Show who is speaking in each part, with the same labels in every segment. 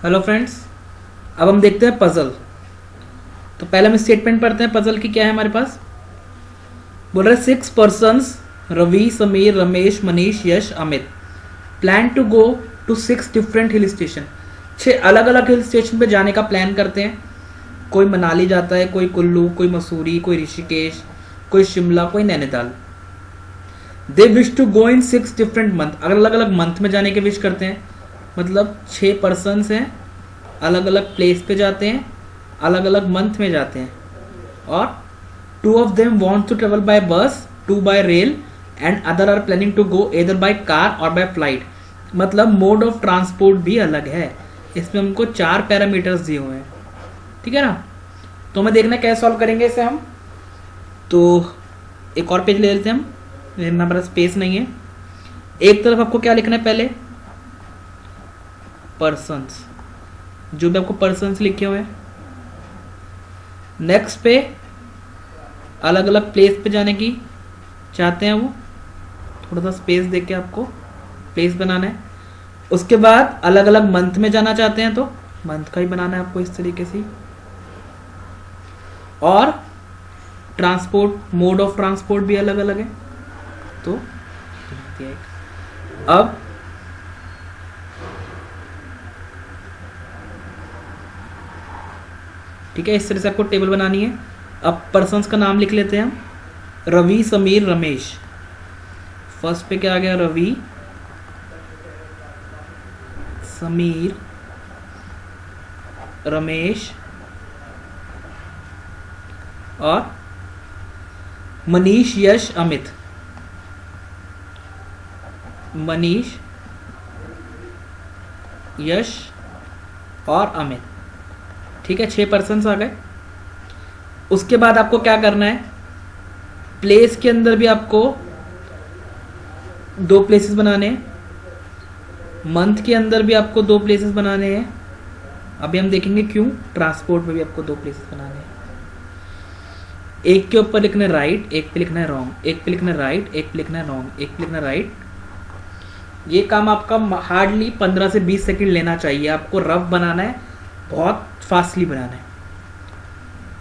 Speaker 1: Hello friends, अब हम देखते हैं पजल। तो पहले हम स्टेटमेंट पढ़ते हैं पजल की। क्या है हमारे पास? बोल रहे 6 persons, Ravi, Sameer, Ramesh, Manish, Yash, Amit plan to go to 6 different hill station. 6 अलग अलग हिल स्टेशन पे जाने का प्लान करते हैं। कोई मनाली जाता है, कोई कुल्लू, कोई मसूरी, कोई ऋषिकेश, कोई शिमला, कोई Nainital. They wish to go in 6 different month. अलग अलग मंथ में जाने के विश करते हैं। मतलब 6 पर्सन्स हैं, अलग अलग प्लेस पे जाते हैं, अलग अलग मंथ में जाते हैं। और 2 of them want to travel by bus, 2 by rail and other are planning to go either by car or by flight। मतलब मोड ऑफ ट्रांसपोर्ट भी अलग है। इसमें हमको 4 पैरामीटर्स दिए हुए हैं, ठीक है ना। तो हमें देखना कैसे सॉल्व करेंगे इसे हम। तो एक और पेज ले लेते हैं हम, मेरे पास स्पेस नहीं है। एक तरफ आपको क्या लिखना है, पहले पर्सन्स, जो भी आपको पर्सन्स लिखे हुए हैं। नेक्स्ट पे अलग अलग प्लेस पे जाने की चाहते हैं वो, थोड़ा सा स्पेस देके के आपको प्लेस बनाना है। उसके बाद अलग अलग मंथ में जाना चाहते हैं, तो मंथ का ही बनाना है आपको इस तरीके से। और ट्रांसपोर्ट, मोड ऑफ ट्रांसपोर्ट भी अलग अलग है। तो अब ठीक है, इस तरह से आपको टेबल बनानी है। अब पर्सन्स का नाम लिख लेते हैं हम, रवि, समीर, रमेश। फर्स्ट पे क्या आ गया? रवि, समीर, रमेश और मनीष, यश, अमित। मनीष, यश और अमित, ठीक है। 6 पर्सन्स आ गए। उसके बाद आपको क्या करना है, प्लेस के अंदर भी आपको 2 प्लेसेस बनाने हैं, मंथ के अंदर भी आपको 2 प्लेसेस बनाने हैं। अभी हम देखेंगे क्यों। ट्रांसपोर्ट में भी आपको 2 प्लेसेस बनाने हैं। एक के ऊपर लिखना है राइट, एक पे लिखना है रॉन्ग, एक पे लिखना है राइट, एक पे लिखना है रॉन्ग, एक पे लिखना है राइट। ये काम आपका हार्डली 15 से 20 सेकंड लेना चाहिए। आपको रफ बनाना है, बहुत फास्टली बनाना है,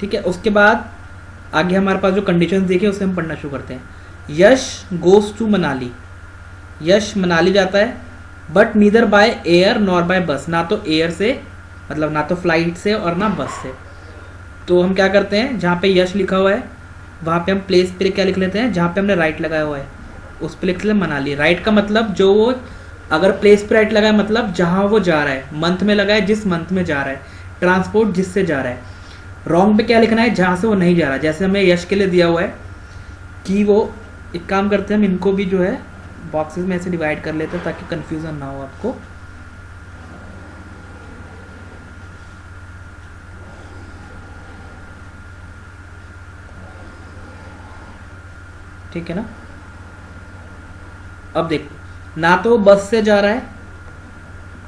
Speaker 1: ठीक है। उसके बाद आगे हमारे पास जो कंडीशंस देखे उसे हम पढ़ना शुरू करते हैं। यश गोज टू मनाली। यश मनाली जाता है, but neither by air nor bye बस। ना तो एयर से, मतलब ना तो फ्लाइट से और ना बस से। तो हम क्या करते हैं, जहाँ पे यश लिखा हुआ है वहाँ पे हम प्लेस पे क्या लिख लेते हैं, जहाँ पे हमने राइट लगाया हुआ है उस पे लिख लेते हैं मनाली। राइट का मतलब जो वो, अगर प्लेस पे राइट लगाए मतलब जहाँ वो जा रहा है, मंथ में लगाए जिस मंथ में जा रहा है, ट्रांसपोर्ट जिससे जा रहा है। रॉन्ग पे क्या लिखना है, जहाँ से वो नहीं जा रहा। जैसे हमें यश के लिए दिया हुआ है कि वो, एक काम करते हैं हम इनको भी जो है बॉक्सेस में ऐसे डिवाइड कर लेते हैं ताकि कंफ्यूजन ना हो आपको। ठीक है ना। अब देखो, ना तो वो बस से जा रहा है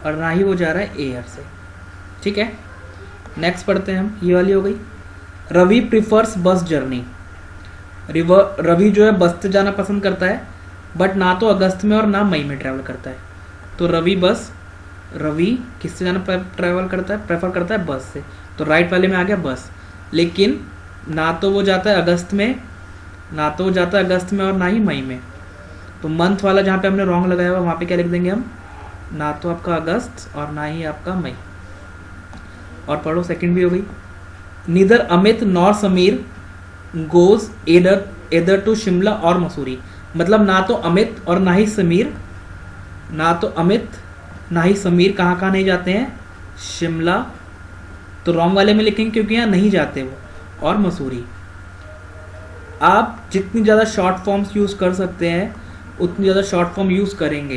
Speaker 1: और ना ही वो जा रहा है एयर से, ठीक है। नेक्स्ट पढ़ते हैं हम, ये वाली हो गई। Ravi prefers bus journey. Ravi जो है बस से जाना पसंद करता है, बट ना तो अगस्त में और ना मई में ट्रैवल करता है। तो रवि किससे जाना ट्रैवल करता है, प्रेफर करता है बस से। तो राइट वाले में आ गया बस। लेकिन ना तो वो जाता है अगस्त में, और ना ही मई में। तो मंथ वाला जहाँ पे हमने रॉन्ग लगाया हुआ वहाँ पे क्या लिख देंगे हम, ना तो आपका अगस्त और ना ही आपका मई। और पढ़ो, सेकंड भी हो गई। Neither Amit nor Sameer goes either to Shimla और मसूरी। मतलब ना तो अमित और ना ही समीर, कहाँ कहाँ नहीं जाते हैं, शिमला तो रॉन्ग वाले में लिखेंगे क्योंकि यहाँ नहीं जाते वो, और मसूरी। आप जितनी ज़्यादा शॉर्ट फॉर्म्स यूज़ कर सकते हैं उतनी ज़्यादा शॉर्ट फॉर्म यूज़ करेंगे,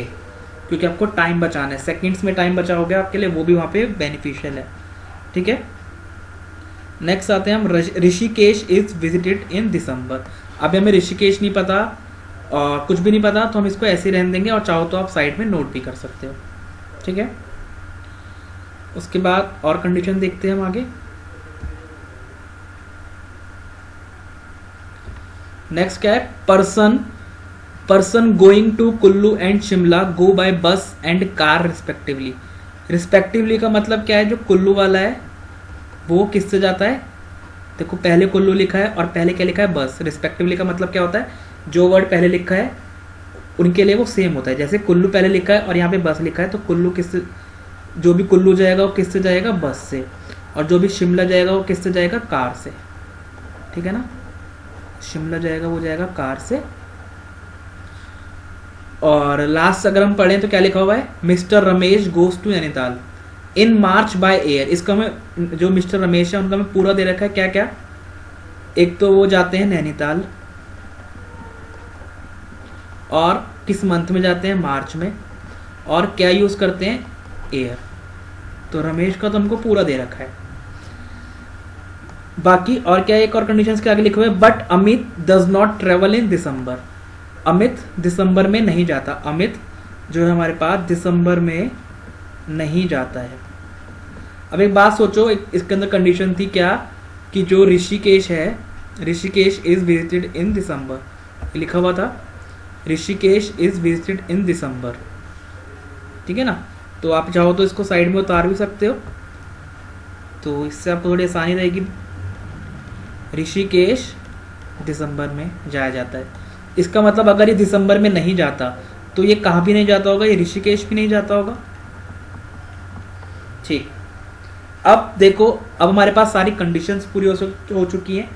Speaker 1: क्योंकि आपको टाइम बचाना है। सेकंड्स में टाइम बचा हो गया आपके लिए, वो भी वहाँ पे बेनिफिशियल है, ठीक है। नेक्स्ट आते हैं हम, ऋषिकेश इज विजिटेड इन दिसंबर। अभी हमें ऋषिकेश नहीं पता और कुछ भी नहीं पता, तो हम इसको ऐसे ही रहने देंगे, और चाहो तो आप साइड में नोट भी कर सकते हो, ठीक है। उसके बाद और कंडीशन देखते हैं हम आगे। नेक्स्ट क्या है, person going to Kullu and Shimla go by bus and car respectively. Respectively का मतलब क्या है, जो कुल्लू वाला है वो किससे जाता है, देखो पहले कुल्लू लिखा है और पहले क्या लिखा है, बस। रिस्पेक्टिवली का मतलब क्या होता है, जो वर्ड पहले लिखा है उनके लिए वो सेम होता है। जैसे कुल्लू पहले लिखा है और यहाँ पे बस लिखा है, तो कुल्लू किससे, जो भी कुल्लू जाएगा वो किससे जाएगा, बस से। और जो भी शिमला जाएगा वो किससे जाएगा, कार से। ठीक है ना, शिमला जाएगा वो जाएगा कार से। और लास्ट अगर हम पढ़ें तो क्या लिखा हुआ है, mister Ramesh goes to Nainital in March by air. इसका मैं, जो मिस्टर रमेश है उनका मैं पूरा दे रखा है क्या क्या। एक तो वो जाते हैं नैनीताल, और किस मंथ में जाते हैं, मार्च में, और क्या यूज करते हैं, एयर। तो रमेश का तो हमको पूरा दे रखा है। बाकी और क्या, एक और कंडीशंस के आगे लिखे हुए, but Amit does not travel in December. Amit दिसंबर में नहीं जाता। अमित जो है हमारे पास दिसंबर में नहीं जाता है। अब एक बात सोचो, इसके अंदर कंडीशन थी क्या, कि जो ऋषिकेश है, ऋषिकेश इज विजिटेड इन दिसंबर, लिखा हुआ था ऋषिकेश इज विजिटेड इन दिसंबर। ठीक है ना, तो आप चाहो तो इसको साइड में उतार भी सकते हो, तो इससे आपको थोड़ी आसानी रहेगी। ऋषिकेश दिसंबर में जाया जाता है। इसका मतलब अगर ये दिसंबर में नहीं जाता तो ये कहाँ भी नहीं जाता होगा, ये ऋषिकेश भी नहीं जाता होगा। ठीक, अब देखो, अब हमारे पास सारी कंडीशंस पूरी हो चुकी हैं।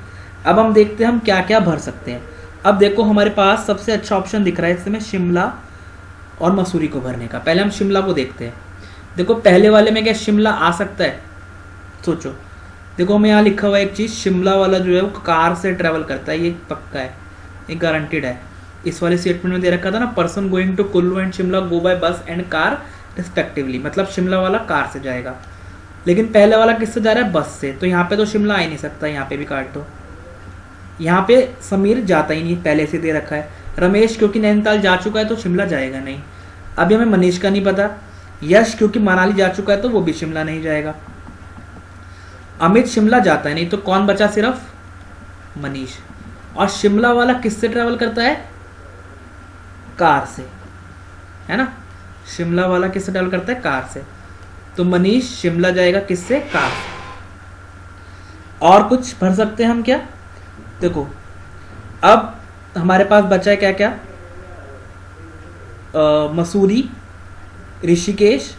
Speaker 1: अब हम देखते हैं हम क्या क्या भर सकते हैं। अब देखो हमारे पास सबसे अच्छा ऑप्शन दिख रहा है इसमें, शिमला और मसूरी को भरने का। पहले हम शिमला को देखते हैं। देखो पहले वाले में क्या शिमला आ सकता है, सोचो। देखो हमें यहाँ लिखा हुआ है एक चीज, शिमला वाला जो है वो कार से ट्रेवल करता है, ये पक्का है, ये गारंटेड है। इस वाले स्टेटमेंट में दे रखा था ना, person going to Kullu and Shimla go by bus and car respectively, मतलब शिमला वाला कार से जाएगा। लेकिन पहले वाला किससे जा रहा है, बस से, तो यहाँ पे तो शिमला आ ही नहीं सकता, यहाँ पे भी काट दो। यहाँ पे समीर जाता ही नहीं, पहले से दे रखा है। रमेश क्योंकि नैनीताल जा चुका है तो शिमला जाएगा नहीं। अभी हमें मनीष का नहीं पता। यश क्योंकि मनाली जा चुका है तो वो भी शिमला नहीं जाएगा। अमित शिमला जाता है नहीं, तो कौन बचा, सिर्फ मनीष। और शिमला वाला किससे ट्रेवल करता है, कार से, है ना। शिमला वाला किससे ट्रेवल करता है, कार से, तो मनीष शिमला जाएगा किससे, कार से। और कुछ भर सकते हैं हम क्या, देखो अब हमारे पास बचा है क्या क्या, मसूरी, ऋषिकेश,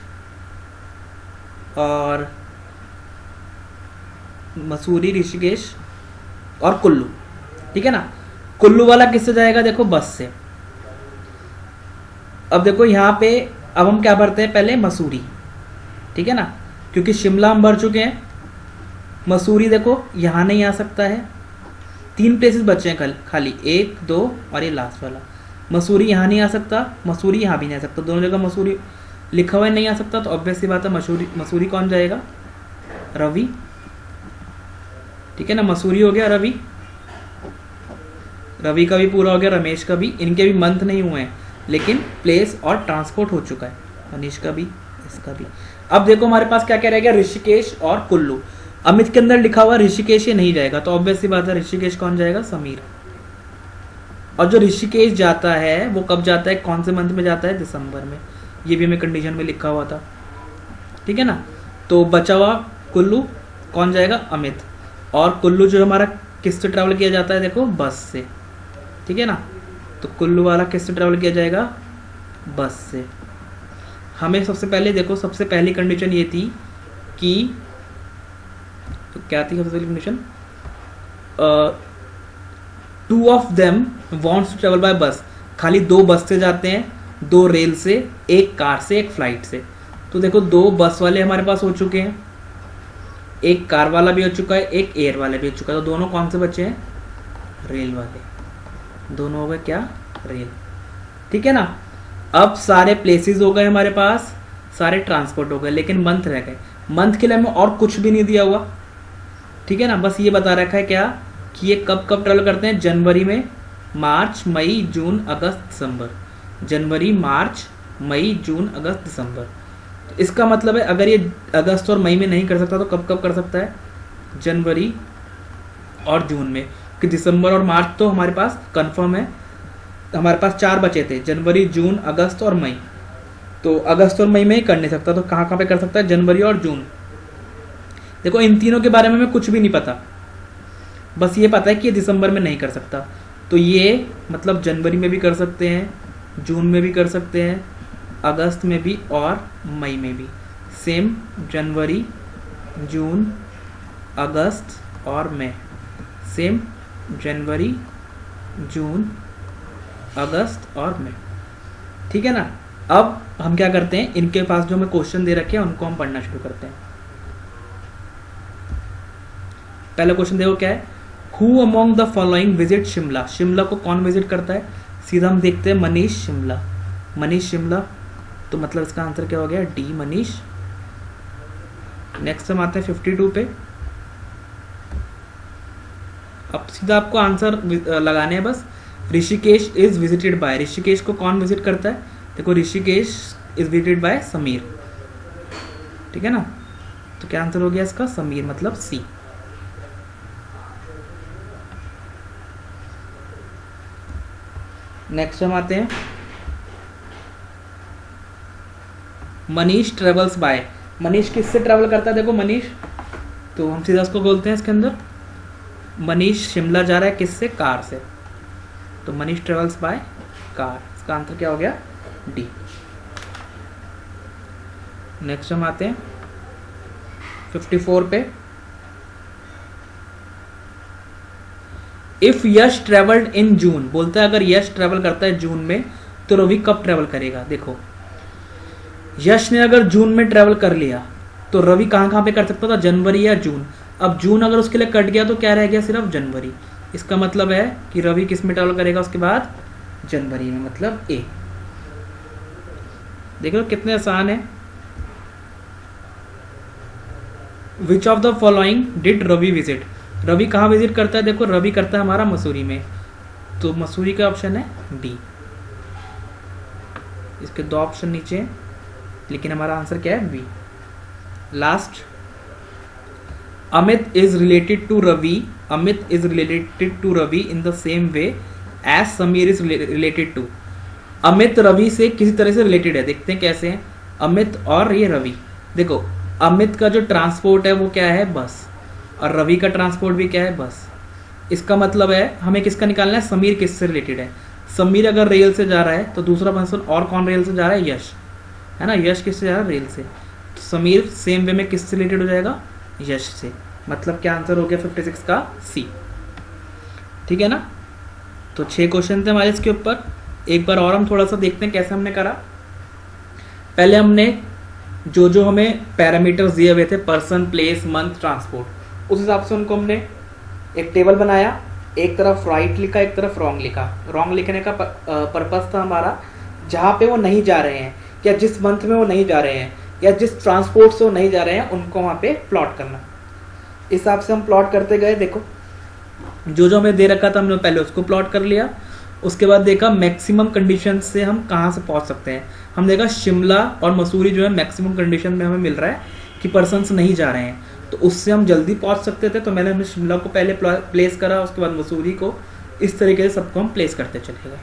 Speaker 1: और मसूरी, ऋषिकेश और कुल्लू। ठीक है ना, कुल्लू वाला किससे जाएगा, देखो बस से। अब देखो यहाँ पे अब हम क्या भरते हैं, पहले मसूरी। ठीक है ना, क्योंकि शिमला हम भर चुके हैं। मसूरी देखो यहाँ नहीं आ सकता है, 3 प्लेसेस बचे हैं खाली, 1 2 और ये लास्ट वाला। मसूरी यहाँ नहीं आ सकता, मसूरी यहाँ भी नहीं आ सकता, दोनों जगह मसूरी लिखा हुआ नहीं आ सकता, तो ऑब्वियस सी बात है मसूरी कौन जाएगा, रवि। ठीक है ना, मसूरी हो गया, रवि का भी पूरा हो गया, रमेश का भी। इनके भी मंथ नहीं हुए हैं लेकिन प्लेस और ट्रांसपोर्ट हो चुका है, मनीष का भी, इसका भी। अब देखो हमारे पास क्या क्या रह गया, ऋषिकेश और कुल्लू। अमित के अंदर लिखा हुआ ऋषिकेश ये नहीं जाएगा, तो ऑब्वियस सी बात है ऋषिकेश कौन जाएगा, समीर। और जो ऋषिकेश जाता है वो कब जाता है, कौन से मंथ में जाता है, दिसंबर में। ये भी हमें कंडीशन में लिखा हुआ था। ठीक है ना, तो बचा हुआ कुल्लू, कौन जाएगा, अमित। और कुल्लू जो हमारा किससे ट्रैवल किया जाता है, देखो बस से। ठीक है ना, तो कुल्लू वाला किससे ट्रैवल किया जाएगा, बस से। हमें सबसे पहले देखो, सबसे पहली कंडीशन ये थी कि, तो क्या थी सबसे पहली condition, 2 of them wants to travel by bus. खाली 2 बस से जाते हैं, 2 रेल से, 1 कार से, 1 फ्लाइट से। तो देखो 2 बस वाले हमारे पास हो चुके हैं, 1 कार वाला भी हो चुका है, 1 एयर वाला भी हो चुका है। तो दोनों कौन से बचे हैं, रेल वाले, दोनों हो गए क्या, रेल। ठीक है ना, अब सारे प्लेसेस हो गए हमारे पास, सारे ट्रांसपोर्ट हो गए, लेकिन मंथ रह गए। मंथ के लिए हमें और कुछ भी नहीं दिया हुआ। ठीक है ना, बस ये बता रखा है क्या, कि ये कब कब ट्रेवल करते हैं, जनवरी में, मार्च, मई, जून, अगस्त, दिसंबर। जनवरी, मार्च, मई, जून, अगस्त, दिसंबर। तो इसका मतलब है अगर ये अगस्त और मई में नहीं कर सकता तो कब कब कर सकता है, जनवरी और जून में। कि दिसंबर और मार्च तो हमारे पास कंफर्म है, हमारे पास 4 बचे थे, जनवरी, जून, अगस्त और मई। तो अगस्त और मई में ही कर नहीं सकता, तो कहाँ कहाँ पे कर सकता है, जनवरी और जून। देखो इन तीनों के बारे में हमें कुछ भी नहीं पता, बस ये पता है कि ये दिसंबर में नहीं कर सकता, तो ये मतलब जनवरी में भी कर सकते हैं, जून में भी कर सकते हैं, अगस्त में भी और मई में भी। सेम जनवरी, जून, अगस्त और मई, सेम जनवरी, जून, अगस्त और मई। ठीक है ना। अब हम क्या करते हैं, इनके पास जो हमें क्वेश्चन दे रखे हैं उनको हम पढ़ना शुरू करते हैं। पहला क्वेश्चन देखो क्या है, who among the following visit Shimla. Shimla को कौन विजिट करता है, सीधा हम देखते हैं मनीष शिमला। मनीष शिमला, तो मतलब इसका आंसर क्या हो गया, डी मनीष। नेक्स्ट हम आते हैं 52 पे। अब सीधा आपको आंसर लगाने हैं बस। Rishikesh is visited by, Rishikesh को कौन विजिट करता है, देखो Rishikesh is visited by Sameer. ठीक है ना, तो क्या आंसर हो गया इसका, समीर, मतलब सी। नेक्स्ट हम आते हैं मनीष ट्रेवल्स बाय। मनीष किससे ट्रेवल करता है, देखो मनीष, तो हम सीधा उसको बोलते हैं इसके अंदर, मनीष शिमला जा रहा है किससे, कार से, तो मनीष ट्रेवल्स बाय कार। इसका आंसर क्या हो गया, डी। नेक्स्ट हम आते हैं 54 पे। इफ यश ट्रेवल्ड इन जून, बोलता है अगर यश ट्रेवल करता है जून में तो रवि कब ट्रेवल करेगा। देखो यश ने अगर जून में ट्रेवल कर लिया तो रवि कहां कहां पे कर सकता था, जनवरी या जून। अब जून अगर उसके लिए कट गया तो क्या रह गया, सिर्फ जनवरी। इसका मतलब है कि रवि किस में ट्रेवल करेगा उसके बाद, जनवरी में, मतलब ए। देख लो कितने आसान है। Which of the following did Ravi visit, Ravi कहाँ विजिट करता है, देखो रवि करता है हमारा मसूरी में, तो मसूरी का ऑप्शन है डी। इसके दो ऑप्शन नीचे हैं, लेकिन हमारा आंसर क्या है, B. Last, Amit is related to Ravi, Amit is related to Ravi in the same way as Sameer is related to. Amit Ravi से किसी तरह से रिलेटेड है, देखते हैं कैसे हैं अमित और ये रवि। देखो अमित का जो ट्रांसपोर्ट है वो क्या है, बस, और रवि का ट्रांसपोर्ट भी क्या है, बस। इसका मतलब है हमें किसका निकालना है, समीर किससे रिलेटेड है। समीर अगर रेल से जा रहा है तो दूसरा पर्सन और कौन रेल से जा रहा है, यश, है ना, यश किससे जा रहा है, रेल से, तो समीर सेम वे में किससे रिलेटेड हो जाएगा, यश से। मतलब क्या आंसर हो गया 56 का सी। ठीक है ना। तो 6 क्वेश्चन थे हमारे इसके ऊपर। एक बार और हम थोड़ा सा देखते हैं कैसे हमने करा। पहले हमने जो जो हमें पैरामीटर्स दिए हुए थे, पर्सन, प्लेस, मंथ, ट्रांसपोर्ट, उस हिसाब से उनको हमने एक टेबल बनाया। एक तरफ राइट लिखा, एक तरफ रॉन्ग लिखा। रॉन्ग लिखने का पर्पस था हमारा जहाँ पे वो नहीं जा रहे हैं, या जिस मंथ में वो नहीं जा रहे हैं, या जिस ट्रांसपोर्ट से वो नहीं जा रहे हैं, उनको वहाँ पे प्लॉट करना। इस हिसाब से हम प्लॉट करते गए। देखो जो जो हमें दे रखा था हमने पहले उसको प्लॉट कर लिया। उसके बाद देखा मैक्सिमम कंडीशन से हम कहाँ से पहुँच सकते हैं। हम देखा शिमला और मसूरी जो है मैक्सिमम कंडीशन में हमें मिल रहा है कि पर्सन्स नहीं जा रहे हैं, तो उससे हम जल्दी पहुँच सकते थे। तो मैंने हमने शिमला को पहले प्लेस करा, उसके बाद मसूरी को, इस तरीके से सबको हम प्लेस करते चले गए।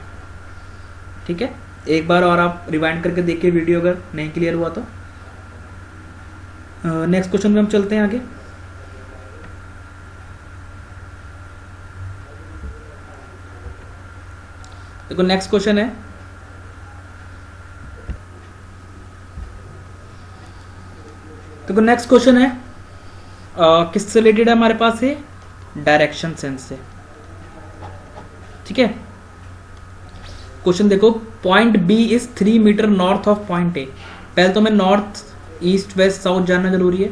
Speaker 1: ठीक है, एक बार और आप रिवाइंड करके देखिए वीडियो अगर नहीं क्लियर हुआ तो। नेक्स्ट क्वेश्चन में हम चलते हैं आगे। देखो नेक्स्ट क्वेश्चन है, देखो नेक्स्ट क्वेश्चन है किससे रिलेटेड है हमारे पास, है डायरेक्शन सेंस से। ठीक है, क्वेश्चन देखो, point B is 3 metre north of point A. पहले तो हमें नॉर्थ, ईस्ट, वेस्ट, साउथ जानना जरूरी है।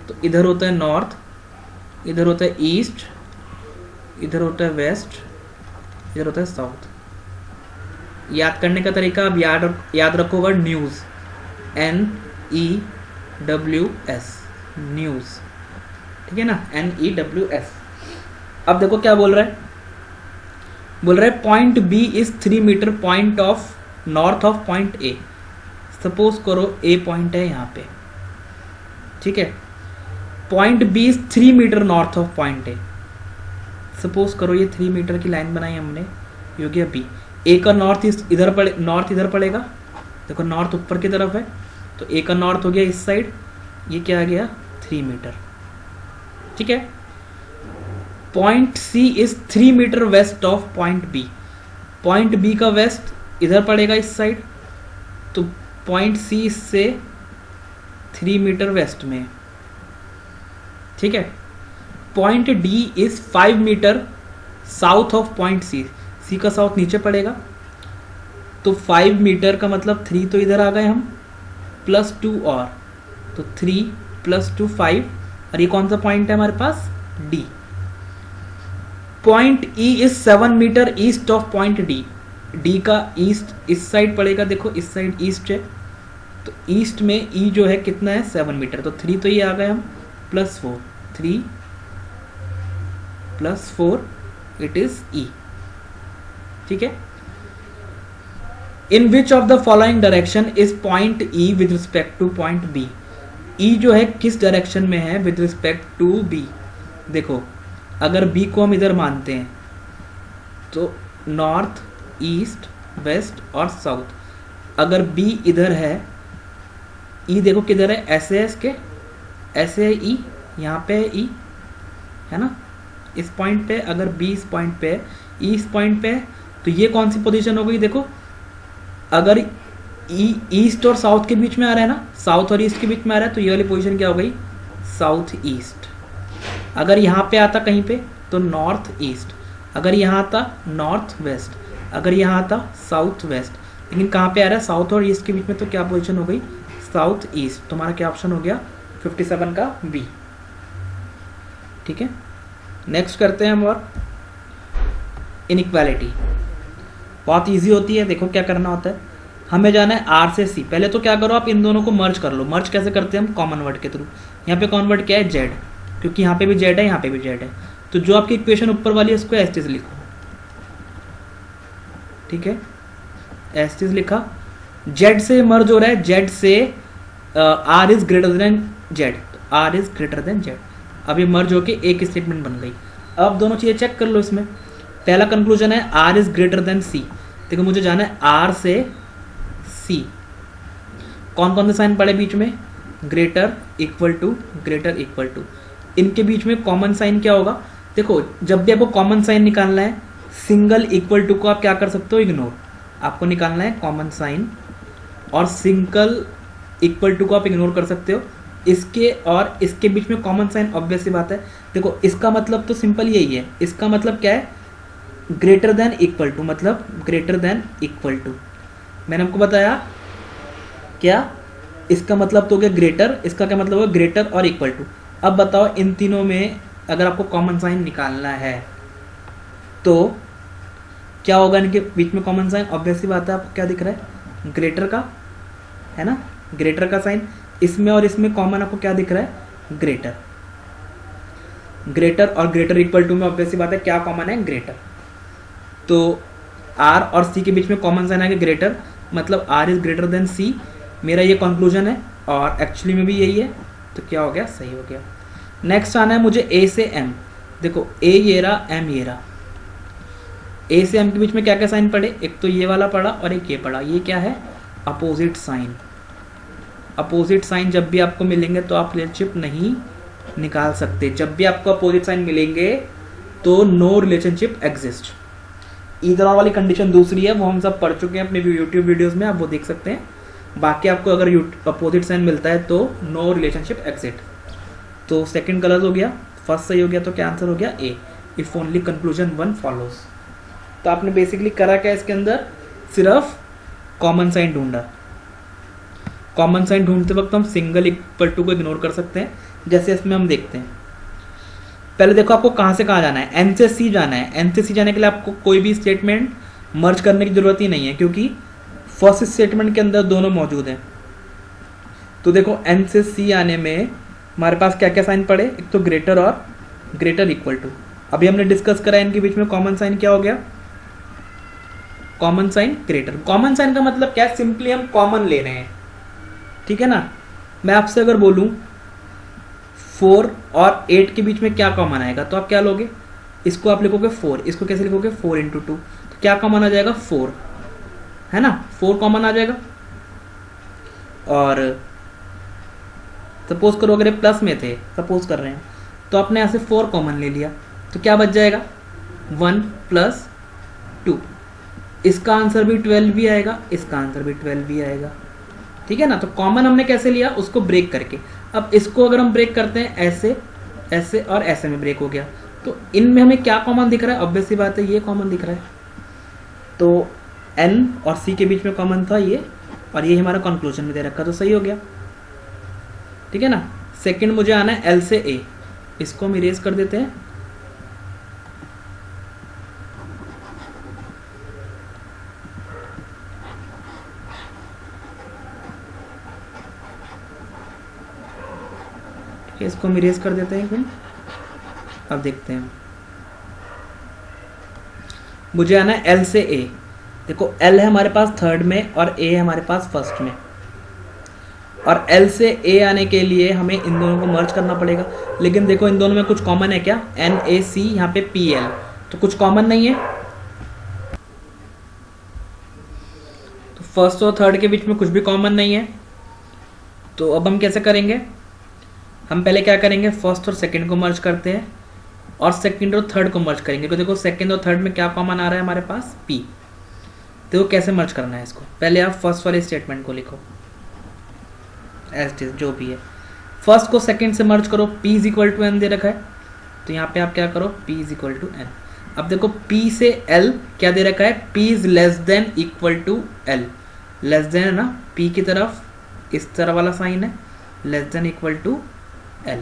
Speaker 1: तो इधर होता है नॉर्थ, इधर होता है ईस्ट, इधर होता है वेस्ट, इधर होता है साउथ। याद करने का तरीका, अब याद रखो वर्ड न्यूज, NEWS, न्यूज। ठीक है ना, NEWS। अब देखो क्या बोल रहा है, बोल रहा है point B is 3 metre point of north of point A. Suppose करो ए पॉइंट है यहाँ पे, ठीक है, point B is 3 metre north of point A. Suppose करो ये 3 मीटर की लाइन बनाई हमने, ये हो गया बी। ए का नॉर्थ ईस्ट इधर पड़े, नॉर्थ इधर पड़ेगा, देखो नॉर्थ ऊपर की तरफ है, तो ए का नॉर्थ हो गया इस साइड, ये क्या आ गया 3 मीटर। ठीक है, point C is 3 metre west of point B. Point B का वेस्ट इधर पड़ेगा इस साइड, तो पॉइंट सी इससे 3 मीटर वेस्ट में। ठीक है, point D is 5 metre south of point C. C का साउथ नीचे पड़ेगा, तो 5 मीटर का मतलब 3 तो इधर आ गए हम, +2 और, तो 3 + 2 5। और ये कौन सा पॉइंट है हमारे पास, D. Point E is 7 metre east of point D. D का ईस्ट इस साइड पड़ेगा, देखो इस साइड ईस्ट है, तो ईस्ट में ई जो है कितना है 7 मीटर, तो 3 तो ये आ गए हम, +4, 3 + 4 इट इज ई। ठीक है, in which of the following direction is point E with respect to point B. E जो है किस डायरेक्शन में है विद रिस्पेक्ट टू बी। देखो अगर बी को हम इधर मानते हैं तो नॉर्थ, ईस्ट, वेस्ट और साउथ। अगर बी इधर है, ई देखो किधर है, ऐसे है इसके, ऐसे है ई, यहाँ पे है ई, है ना, इस पॉइंट पे। अगर बी इस पॉइंट पे है, ई इस पॉइंट पे है, तो ये कौन सी पोजीशन हो गई, देखो अगर ई ईस्ट और साउथ के बीच में आ रहा है ना, साउथ और ईस्ट के बीच में आ रहा है, तो ये वाली पोजीशन क्या हो गई, साउथ ईस्ट। अगर यहाँ पे आता कहीं पे तो नॉर्थ ईस्ट, अगर यहाँ आता नॉर्थ वेस्ट, अगर यहाँ आता साउथ वेस्ट। लेकिन कहाँ पे आ रहा है, साउथ और ईस्ट के बीच में, तो क्या पोजीशन हो गई, साउथ ईस्ट। तुम्हारा क्या ऑप्शन हो गया 57 का बी। ठीक है, नेक्स्ट करते हैं हम और इनइक्वालिटी। बहुत इजी होती है, देखो क्या करना होता है, हमें जाना है आर से सी। पहले तो क्या करो, आप इन दोनों को मर्ज कर लो। मर्ज कैसे करते हैं हम, कॉमन वर्ड के थ्रू। यहाँ पे कॉमन वर्ड क्या है, जेड, क्योंकि यहाँ पे भी जेड है, यहाँ पे भी जेड है, तो जो आपकी इक्वेशन ऊपर वाली है उसको एस्टिस लिखो। ठीक है, एस्टिस लिखा, जेड से मर्ज हो रहा है, जेड से R is greater than Z, R is greater than Z. अब ये मर्ज होके एक स्टेटमेंट बन गई। अब दोनों चीजें चेक कर लो इसमें। पहला कंक्लूजन है आर इज ग्रेटर देन सी। देखो मुझे जाना है आर से सी, कौन कौन से साइन पड़े बीच में, greater, equal to, greater, equal to. इनके बीच में कॉमन साइन क्या होगा, देखो जब भी आपको कॉमन साइन निकालना है, सिंगल इक्वल टू को आप क्या कर सकते हो, इग्नोर। आपको निकालना है कॉमन साइन, और सिंगल इक्वल टू को आप इग्नोर कर सकते हो। इसके और इसके बीच में कॉमन साइन ऑब्वियस सी बात है। देखो इसका मतलब तो सिंपल यही है, इसका मतलब क्या है, ग्रेटर देन इक्वल टू, मतलब ग्रेटर देन इक्वल टू। मैंने आपको बताया क्या, इसका मतलब तो हो गया ग्रेटर, इसका क्या मतलब होगा, ग्रेटर और इक्वल टू। अब बताओ इन तीनों में अगर आपको कॉमन साइन निकालना है तो क्या होगा, इनके बीच में कॉमन साइन ऑब्वियस सी बात है। आपको क्या दिख रहा है, ग्रेटर का, है ना, ग्रेटर का साइन। इसमें और इसमें कॉमन आपको क्या दिख रहा है, ग्रेटर। ग्रेटर और ग्रेटर इक्वल टू में ऑब्वियस सी बात है क्या कॉमन है, ग्रेटर। तो आर और सी के बीच में कॉमन साइन है ग्रेटर, मतलब आर इज ग्रेटर देन सी। मेरा ये कंक्लूजन है और एक्चुअली में भी यही है, तो क्या हो गया, सही हो गया। नेक्स्ट आना है मुझे ए से एम। देखो ए ये रहा, एम ये रहा। ए से एम के बीच में क्या क्या साइन पड़े, एक तो ये वाला पड़ा और एक ये पड़ा। ये क्या है, अपोजिट साइन। अपोजिट साइन जब भी आपको मिलेंगे तो आप रिलेशनशिप नहीं निकाल सकते। जब भी आपको अपोजिट साइन मिलेंगे तो नो रिलेशनशिप एग्जिस्ट। इधर वाली कंडीशन दूसरी है, वो हम सब पढ़ चुके हैं अपने यूट्यूब वीडियोस में, आप वो देख सकते हैं। बाकी आपको अगर अपोजिट साइन मिलता है तो नो रिलेशनशिप एग्जिट। तो सेकंड गलत हो गया, फर्स्ट सही हो गया, तो क्या आंसर हो गया, ए, इफ ओनली कंक्लूजन 1 फॉलोज। तो आपने बेसिकली करा क्या, इसके अंदर सिर्फ कॉमन साइन ढूंढा। कॉमन साइन ढूंढते वक्त हम सिंगल इक्वल टू को इग्नोर कर सकते हैं, जैसे इसमें हम देखते हैं। पहले देखो आपको कहां से कहां जाना है, एन से सी जाना है। एन से सी जाने के लिए आपको कोई भी स्टेटमेंट मर्ज करने की जरूरत ही नहीं है, क्योंकि फर्स्ट स्टेटमेंट के अंदर दोनों मौजूद हैं। तो देखो एन से सी आने में हमारे पास क्या क्या साइन पड़े, एक तो ग्रेटर और ग्रेटर इक्वल टू। अभी हमने डिस्कस करा इनके बीच में कॉमन साइन क्या हो गया, common sign greater. Common sign का मतलब क्या है, सिंपली हम कॉमन ले रहे हैं, ठीक है ना। मैं आपसे अगर बोलूं 4 और 8 के बीच में क्या कॉमन आएगा, तो आप क्या लोगे, इसको आप लिखोगे 4, इसको कैसे लिखोगे 4 × 2, तो क्या कॉमन आ जाएगा 4, है ना, 4 कॉमन आ जाएगा। और सपोज करो अगर ये प्लस में थे, सपोज कर रहे हैं, तो आपने यहाँ से 4 कॉमन ले लिया, तो क्या बच जाएगा 1 + 2। इसका आंसर भी 12 भी आएगा, इसका आंसर भी 12 भी आएगा। ठीक है ना। तो कॉमन हमने कैसे लिया, उसको ब्रेक करके। अब इसको अगर हम ब्रेक करते हैं ऐसे, ऐसे और ऐसे में ब्रेक हो गया, तो इनमें हमें क्या कॉमन दिख रहा है, ऑब्वियस सी बात है ये कॉमन दिख रहा है। तो n और c के बीच में कॉमन था ये, और ये हमारा कंक्लूजन में दे रखा, तो सही हो गया। ठीक है ना। सेकंड मुझे आना है l से a, इसको हम इरेज कर देते हैं। इसको हम इरेज कर देते हैं। अब देखते हैं, मुझे आना है L से A। देखो L है हमारे पास थर्ड में और A है हमारे पास फर्स्ट में, और L से A आने के लिए हमें इन दोनों को मर्ज करना पड़ेगा। लेकिन देखो इन दोनों में कुछ कॉमन है क्या, NaC, यहाँ पे Pl, तो कुछ कॉमन नहीं है। तो फर्स्ट और थर्ड के बीच में कुछ भी कॉमन नहीं है। तो अब हम कैसे करेंगे, हम पहले क्या करेंगे, फर्स्ट और सेकंड को मर्ज करते हैं और सेकंड और थर्ड को मर्ज करेंगे। तो देखो सेकंड और थर्ड में क्या कॉमन आ रहा है हमारे पास, P। देखो कैसे मर्ज करना है इसको, पहले आप फर्स्ट वाले स्टेटमेंट को लिखो एज इट इज, जो भी है। फर्स्ट को सेकंड से मर्ज करो, P = n दे रखा है, तो यहाँ पे आप क्या करो, P = n। अब देखो P से L क्या दे रखा है, P <= L। लेस देन है ना, P की तरफ इस तरह वाला साइन है, <= L।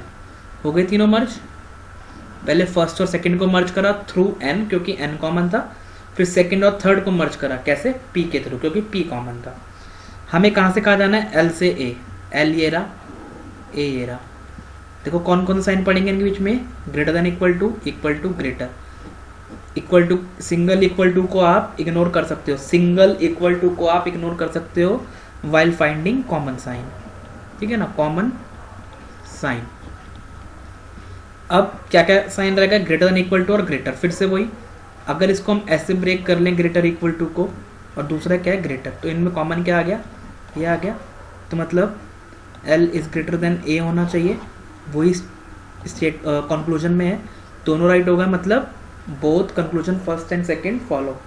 Speaker 1: हो गए तीनों मर्ज। पहले फर्स्ट और सेकंड को मर्ज करा थ्रू n, क्योंकि n कॉमन था। फिर सेकंड और थर्ड को मर्ज करा कैसे, P के थ्रू, क्योंकि P कॉमन था। हमें कहाँ से कहाँ जाना है, L से A। L ये रहा, A ये रहा। देखो कौन कौन सा साइन पढ़ेंगे इनके बीच में, > equal to, greater, equal to. Single equal to को आप इग्नोर कर सकते हो, सिंगल इक्वल टू को आप इग्नोर कर सकते हो वाइल फाइंडिंग कॉमन साइन। ठीक है ना, कॉमन साइन। अब क्या क्या साइन रहेगा, > और ग्रेटर। फिर से वही, अगर इसको हम ऐसे ब्रेक कर लें > को, और दूसरा क्या है ग्रेटर, तो इनमें कॉमन क्या आ गया, ये आ गया। तो मतलब L > A होना चाहिए, वही स्टेट कंक्लूजन में है। दोनों राइट होगा, मतलब both conclusion first and second follow.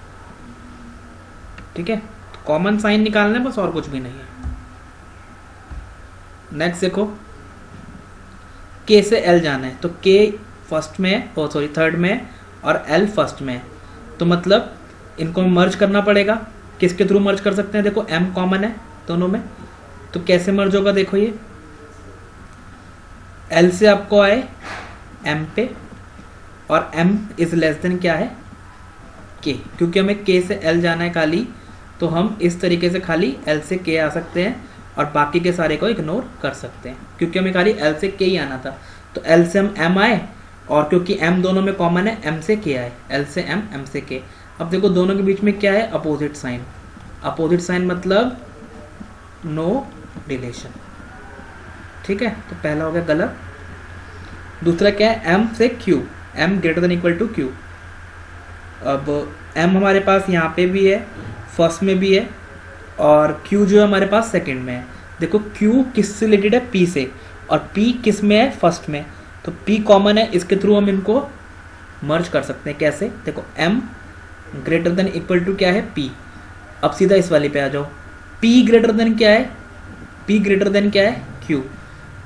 Speaker 1: ठीक है, तो कॉमन साइन निकालना है बस, और कुछ भी नहीं है। नेक्स्ट देखो, K से L जाना है, तो K फर्स्ट में है, थर्ड में है, और L फर्स्ट में है। तो मतलब इनको मर्ज करना पड़ेगा। किसके थ्रू मर्ज कर सकते हैं, देखो M कॉमन है दोनों में, तो कैसे मर्ज होगा, देखो ये L से आपको आए M पे, और M <= क्या है, K। क्योंकि हमें K से L जाना है खाली, तो हम इस तरीके से खाली L से K आ सकते हैं और बाकी के सारे को इग्नोर कर सकते हैं, क्योंकि हमें खाली L से K ही आना था। तो L से हम M आए, और क्योंकि M दोनों में कॉमन है, M से K आए, L से M, M से K। अब देखो दोनों के बीच में क्या है, अपोजिट साइन। अपोजिट साइन मतलब नो रिलेशन। ठीक है, तो पहला हो गया गलत। दूसरा क्या है, M से Q, M > Q। अब M हमारे पास यहाँ पे भी है, फर्स्ट में भी है, और Q जो है हमारे पास सेकंड में है। देखो Q किससे रिलेटेड है, P से, और P किस में है, फर्स्ट में। तो P कॉमन है, इसके थ्रू हम इनको मर्ज कर सकते हैं। कैसे, देखो M > क्या है, P। अब सीधा इस वाले पे आ जाओ, P <= क्या है, P <= क्या है, Q।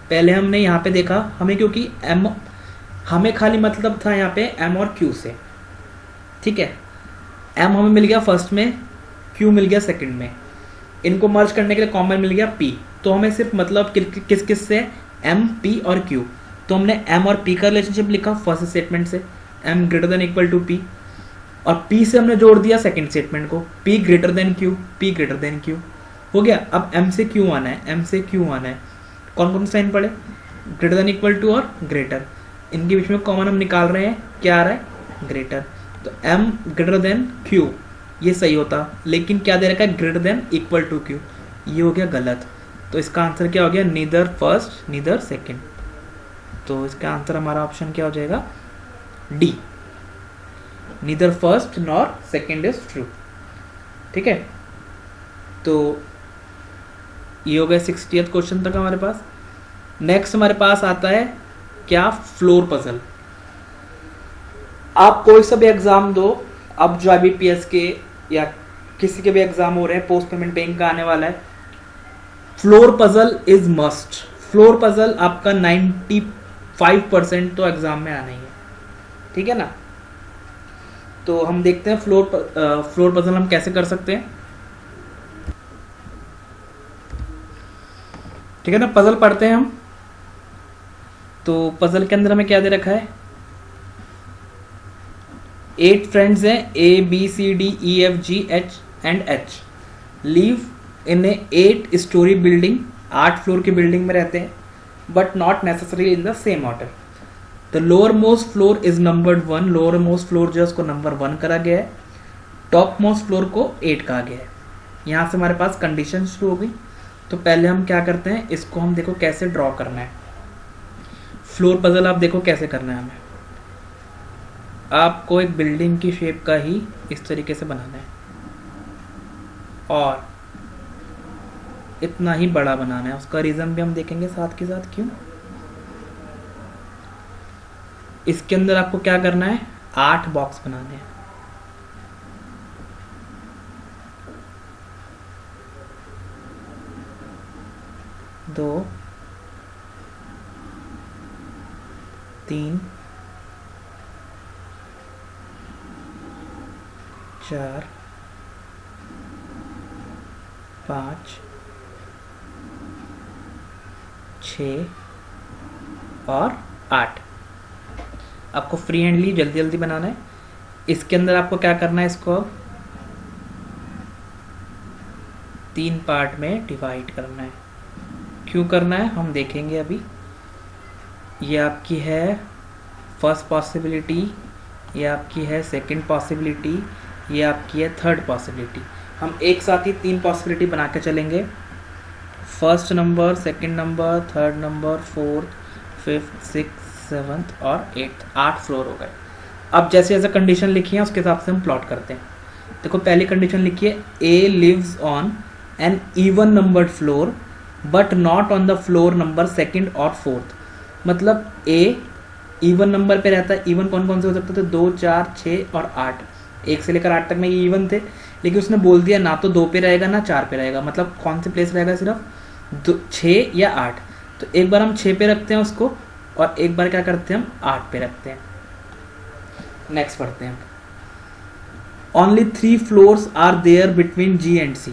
Speaker 1: पहले हमने यहाँ पे देखा, हमें क्योंकि M हमें खाली मतलब था यहाँ पे M और Q से। ठीक है, M हमें मिल गया फर्स्ट में, Q मिल गया सेकंड में। इनको मर्ज करने के लिए कॉमन मिल गया P। तो हमें सिर्फ मतलब किस किस से, M, P और Q। तो हमने M और P का रिलेशनशिप लिखा फर्स्ट स्टेटमेंट से, M > P, और P से हमने जोड़ दिया सेकंड स्टेटमेंट को, P Q, P <Q। हो गया। अब M से Q आना है, M से Q आना है। कौन कौन साइन पड़े, > और ग्रेटर। इनके बीच में कॉमन हम निकाल रहे हैं, क्या आ रहा है, ग्रेटर। तो M <Q, ये सही होता, लेकिन क्या दे रखा है, > Q। ये हो गया गलत। तो इसका आंसर क्या हो गया, नीदर फर्स्ट नीदर सेकंड। तो इसका आंसर हमारा ऑप्शन क्या हो जाएगा, D, neither first nor second is true. ठीक है, तो ये हो गया 60th क्वेश्चन तक हमारे पास। नेक्स्ट हमारे पास आता है क्या, फ्लोर पजल। आप कोई सा भी एग्जाम दो, अब जो IBPS के या किसी के भी एग्जाम हो रहे हैं, पोस्ट पेमेंट बैंक का आने वाला है, floor puzzle is must. Floor puzzle आपका 95% तो एग्जाम में आना ही है, ठीक है ना। तो हम देखते हैं फ्लोर पजल हम कैसे कर सकते हैं, ठीक है ना। पजल पढ़ते हैं हम। तो पजल के अंदर हमें क्या दे रखा है, 8 फ्रेंड्स हैं, ABCDEFGH and H, live in A 8 story building, 8 floor की बिल्डिंग में रहते हैं, but not necessary in the same order. The lower most floor is numbered 1, lower most floor जो है उसको नंबर 1 करा गया है, टॉप मोस्ट फ्लोर को 8 कहा गया है। यहाँ से हमारे पास कंडीशन शुरू हो गई। तो पहले हम क्या करते हैं, इसको हम देखो कैसे ड्रॉ करना है। फ्लोर पजल आप देखो कैसे करना है हमें। आपको एक बिल्डिंग की शेप का ही इस तरीके से बनाना है और इतना ही बड़ा बनाना है। उसका रीज़न भी हम देखेंगे साथ के साथ क्यों। इसके अंदर आपको क्या करना है, 8 बॉक्स बनाने हैं। दो, 3, 4, 5, 6 और 8। आपको फ्री हैंडली जल्दी जल्दी बनाना है। इसके अंदर आपको क्या करना है, इसको 3 पार्ट में डिवाइड करना है। क्यों करना है हम देखेंगे अभी। ये आपकी है फर्स्ट पॉसिबिलिटी, ये आपकी है सेकंड पॉसिबिलिटी, ये आपकी है थर्ड पॉसिबिलिटी। हम एक साथ ही 3 पॉसिबिलिटी बना के चलेंगे। First number, second number, third number, fourth, fifth, six, seventh और 8 फ्लोर हो गए। अब जैसे जैसे कंडीशन लिखी है उसके हिसाब से हम प्लॉट करते हैं। देखो पहली कंडीशन लिखिए, A lives on an even numbered floor but not on the floor number second और फोर्थ। मतलब ए इवन नंबर पे रहता है। इवन कौन कौन से हो सकते थे, 2, 4, 6 और 8। 1 से लेकर 8 तक में ये इवन थे, लेकिन उसने बोल दिया ना तो 2 पे रहेगा ना 4 पे रहेगा। मतलब कौन से प्लेस रहेगा, सिर्फ 6 या 8। तो एक बार हम 6 पे रखते हैं उसको और एक बार क्या करते हैं हम 8 पे रखते हैं। नेक्स्ट पढ़ते हैं। Only 3 floors are there between G and C।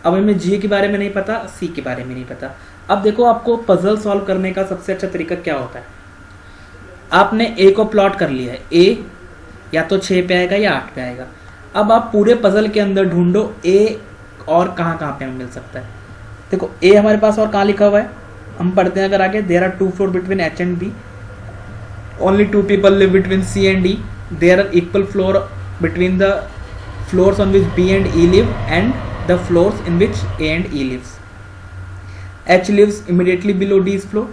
Speaker 1: अब हमें G के बारे में नहीं पता, C के बारे में नहीं पता। अब देखो आपको पजल सॉल्व करने का सबसे अच्छा तरीका क्या होता है। आपने A को प्लॉट कर लिया है, A या तो 6 पे आएगा या 8 पे आएगा। अब आप पूरे पजल के अंदर ढूंढो A और कहाँ कहाँ पे हमें मिल सकता है। देखो A हमारे पास और कहाँ लिखा हुआ है, हम पढ़ते हैं अगर आगे, there are 2 floor between H and B, only 2 people live between C and D, there are equal floor between the floors on which B and E live and the floors in which A and E lives. H lives immediately below D's floor.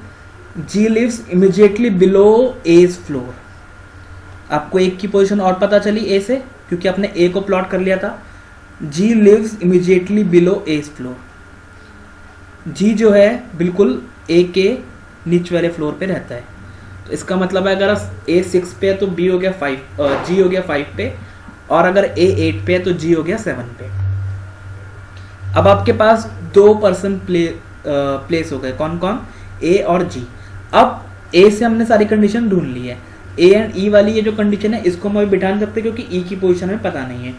Speaker 1: G lives immediately below A's floor. आपको एक की position और पता चली A से, क्योंकि आपने A को प्लॉट कर लिया था। G lives immediately below A's floor. G जो है बिल्कुल A के नीचे वाले फ्लोर पे रहता है। तो इसका मतलब है अगर A 6 पे है तो B हो गया 5, G हो गया 5 पे, और अगर A 8 पे है तो G हो गया 7 पे। अब आपके पास 2 पर्सन प्लेस हो गए, कौन कौन, ए और जी। अब ए से हमने सारी कंडीशन ढूंढ ली है। ए एंड ई वाली ये जो कंडीशन है इसको हम अभी बिठा नहीं सकते क्योंकि ई की पोजीशन हमें पता नहीं है।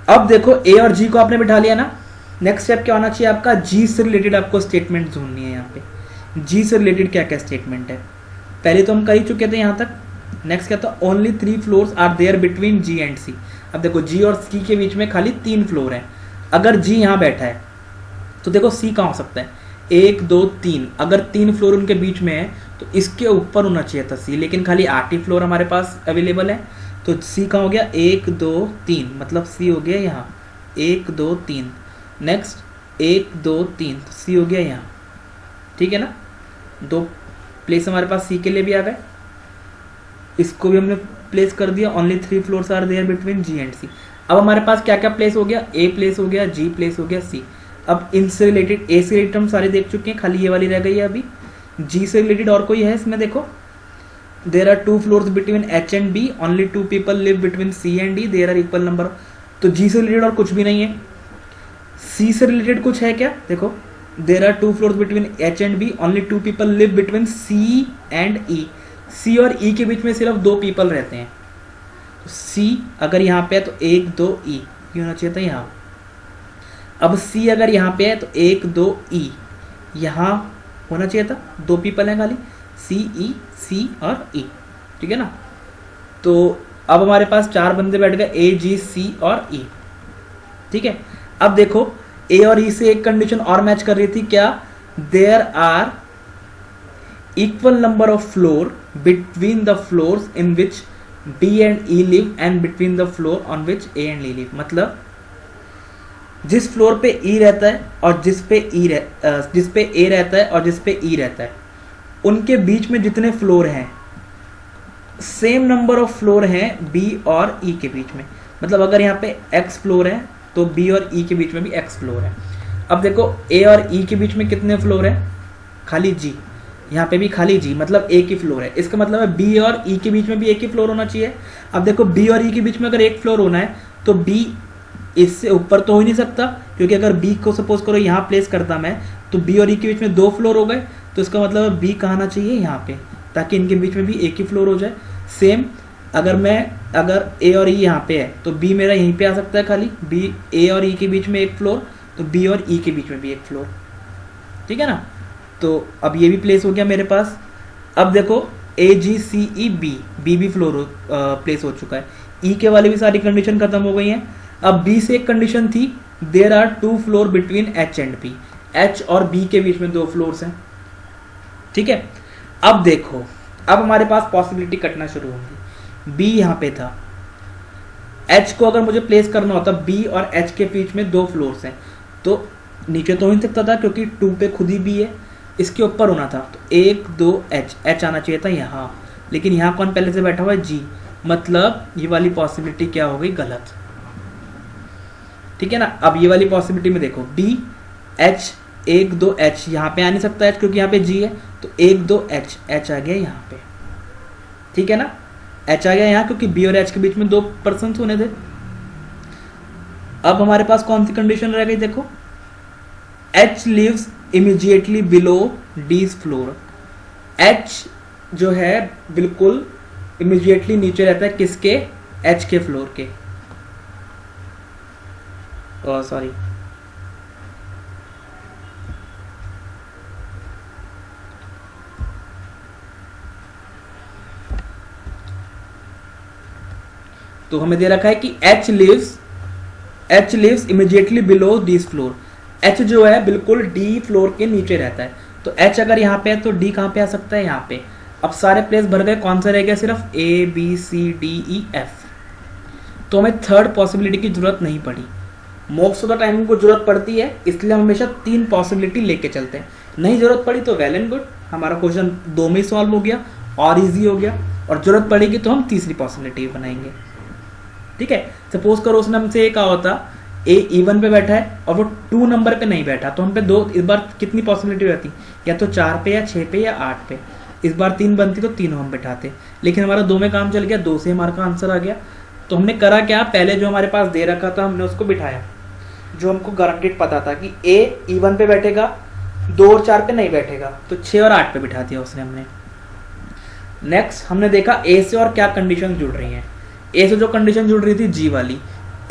Speaker 1: अब देखो ए और जी को आपने बिठा लिया ना, नेक्स्ट स्टेप क्या होना चाहिए आपका, जी से रिलेटेड आपको स्टेटमेंट ढूंढनी है। यहाँ पे जी से रिलेटेड क्या क्या स्टेटमेंट है, पहले तो हम कर ही चुके थे यहाँ तक। नेक्स्ट क्या था, only 3 floors are there between G and C. अब देखो जी और सी के बीच में खाली 3 फ्लोर है। अगर जी यहाँ बैठा है तो देखो सी कहाँ हो सकता है, 1, 2, 3। अगर 3 फ्लोर उनके बीच में है तो इसके ऊपर होना चाहिए था सी, लेकिन खाली 8 ही फ्लोर हमारे पास अवेलेबल है। तो सी कहाँ हो गया, 1, 2, 3, मतलब सी हो गया यहाँ 1, 2, 3। नेक्स्ट 1, 2, 3, तो सी हो गया यहाँ, ठीक है ना। 2 प्लेस हमारे पास सी के लिए भी आ गए, इसको भी हमने प्लेस कर दिया। Only 3 floors are there between G and C. अब हमारे पास क्या क्या प्लेस हो गया, ए प्लेस हो गया, जी प्लेस हो गया, सी। अब इनसे रिलेटेड ए से रिलेटेड हम सारे देख चुके हैं, खाली ये वाली रह गई है अभी। जी से रिलेटेड और कोई है इसमें? देखो, there are 2 floors between H and B, only 2 people live between C and D, there are equal number. तो जी से रिलेटेड और कुछ भी नहीं है। सी से रिलेटेड कुछ है क्या? देखो, there are 2 floors between H and B, only 2 people live between C and E. C और ई के बीच में सिर्फ 2 पीपल रहते हैं। तो सी अगर यहाँ पे है तो 1 2 ई होना चाहिए था यहाँ। अब सी अगर यहाँ पे है तो 1 2 ई यहाँ होना चाहिए था। 2 पीपल हैं खाली, सी और ई, ठीक है ना। तो अब हमारे पास 4 बंदे बैठ गए, ए जी सी और ई, ठीक है। अब देखो, ए और ई से एक कंडीशन और मैच कर रही थी क्या? There are equal number of floor between the floors in which B and E live and between the floor on which A and E live. मतलब जिस फ्लोर पे ई रहता है और जिस पे ए रहता है और जिस पे ई रहता है, उनके बीच में जितने फ्लोर हैं, सेम नंबर ऑफ फ्लोर हैं बी और ई के बीच में। मतलब अगर यहाँ पे एक्स फ्लोर है तो बी और ई के बीच में भी एक्स फ्लोर है। अब देखो, ए और ई के बीच में कितने फ्लोर है? खाली जी। यहाँ पे भी खाली जी, मतलब एक ही फ्लोर है। इसका मतलब है बी और ई के बीच में भी एक ही फ्लोर होना चाहिए। अब देखो, बी और ई के बीच में अगर एक फ्लोर होना है तो बी इससे ऊपर तो हो ही नहीं सकता, क्योंकि अगर बी को सपोज करो यहाँ प्लेस करता मैं, तो बी और ई के बीच में 2 फ्लोर हो गए। तो इसका मतलब बी कहाँ आना चाहिए? यहाँ पे, ताकि इनके बीच में भी एक ही फ्लोर हो जाए। सेम अगर ए और ई यहाँ पे है तो बी मेरा यहीं पे आ सकता है खाली। बी ए और ई के बीच में एक फ्लोर, तो बी और ई के बीच में भी एक फ्लोर, ठीक है ना। तो अब ये भी प्लेस हो गया मेरे पास। अब देखो, ए जी सी ई बी भी फ्लोर प्लेस हो चुका है। ई के वाले भी सारी कंडीशन खत्म हो गई हैं। अब बी से एक कंडीशन थी, there are 2 floor between H and B. H और बी के बीच में 2 फ्लोर्स हैं, ठीक है। अब देखो, अब हमारे पास पॉसिबिलिटी कटना शुरू होगी। बी यहाँ पे था, एच को अगर मुझे प्लेस करना होता, बी और एच के बीच में 2 फ्लोर्स हैं, तो नीचे तो हो नहीं सकता था क्योंकि 2 पे खुद ही बी है, इसके ऊपर होना था। तो 1 2 एच आना चाहिए था यहाँ, लेकिन यहाँ कौन पहले से बैठा हुआ है? जी। मतलब ये वाली पॉसिबिलिटी क्या हो गई? गलत, ठीक है ना। अब ये वाली पॉसिबिलिटी में देखो, बी एच 1 2 एच, यहाँ पे आ नहीं सकता एच क्योंकि यहाँ पे जी है, तो 1 2 एच आ गया यहाँ पे, ठीक है ना। एच आ गया यहाँ क्योंकि बी और एच के बीच में 2 पर्सन होने थे। अब हमारे पास कौन सी कंडीशन रह गई? देखो, एच लिव्स इमीडिएटली बिलो डीज फ्लोर। एच जो है बिल्कुल इमीडिएटली नीचे रहता है, किसके? एच के फ्लोर के। सॉरी, तो हमें दे रखा है कि एच लिव्स इमीडिएटली बिलो डीज फ्लोर। एच जो है बिल्कुल डी फ्लोर के नीचे रहता है। तो एच अगर यहाँ पे है तो डी कहाँ पे आ सकता है? यहाँ पे। अब सारे प्लेस भर गए, कौन सा रह गया? सिर्फ A B C D E F. तो हमें थर्ड पॉसिबिलिटी की जरूरत नहीं पड़ी। मोस्ट ऑफ द टाइम हमको जरूरत पड़ती है, इसलिए हम हमेशा 3 पॉसिबिलिटी लेके चलते हैं। नहीं जरूरत पड़ी तो वेल एंड गुड, हमारा क्वेश्चन 2 में ही सॉल्व हो गया और इजी हो गया। और जरूरत पड़ेगी तो हम तीसरी पॉसिबिलिटी बनाएंगे, ठीक है। सपोज करो उसने हमसे ये कहा होता ए इवन पे बैठा है और वो 2 नंबर पे नहीं बैठा, तो हम पे 2, इस बार कितनी पॉसिबिलिटी रहती? या तो 4 पे या 6 पे या 8 पे। इस बार 3 बनती तो तीनों हम बैठाते, लेकिन हमारा 2 में काम चल गया, 2 से हमारा आंसर आ गया। तो हमने करा क्या? पहले जो हमारे पास दे रखा था हमने उसको बिठाया, जो हमको गारंटेड पता था कि ए इवन पे बैठेगा, 2 और 4 पे नहीं बैठेगा, तो 6 और 8 पे बिठा दिया उसने हमने। नेक्स्ट हमने देखा ए से और क्या कंडीशन जुड़ रही हैं। ए से जो कंडीशन जुड़ रही थी जी वाली,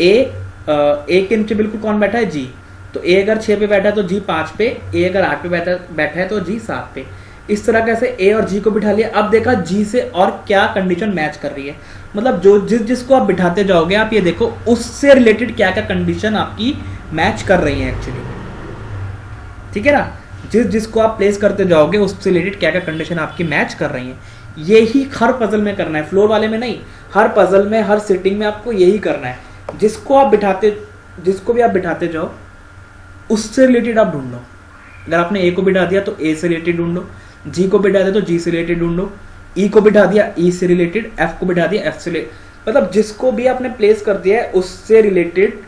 Speaker 1: ए के नीचे बिल्कुल कौन बैठा है? जी। तो ए अगर 6 पे बैठा है तो जी 5 पे, ए अगर 8 पे बैठा है तो जी 7 पे। इस तरह कैसे ए और जी को बिठा लिया। अब देखा जी से और क्या कंडीशन मैच कर रही है, मतलब जो जिसको आप बिठाते जाओगे आप ये देखो उससे रिलेटेड क्या क्या कंडीशन आपकी मैच कर रही है एक्चुअली, ठीक है ना। जिसको आप प्लेस करते जाओगे उससे रिलेटेड क्या क्या कंडीशन आपकी मैच कर रही है। यही हर पजल में करना है, फ्लोर वाले में नहीं, हर पजल में हर सिटिंग में आपको यही करना है। जिसको भी आप बिठाते जाओ उससे रिलेटेड आप ढूंढो। अगर आपने ए को बिठा दिया तो ए से रिलेटेड ढूंढो, जी को बिठा दिया तो जी से रिलेटेड ढूंढो, ई को बिठा दिया ई से रिलेटेड, एफ को बिठा दिया एफ से रिलेटेड, मतलब जिसको भी आपने प्लेस कर दिया है उससे रिलेटेड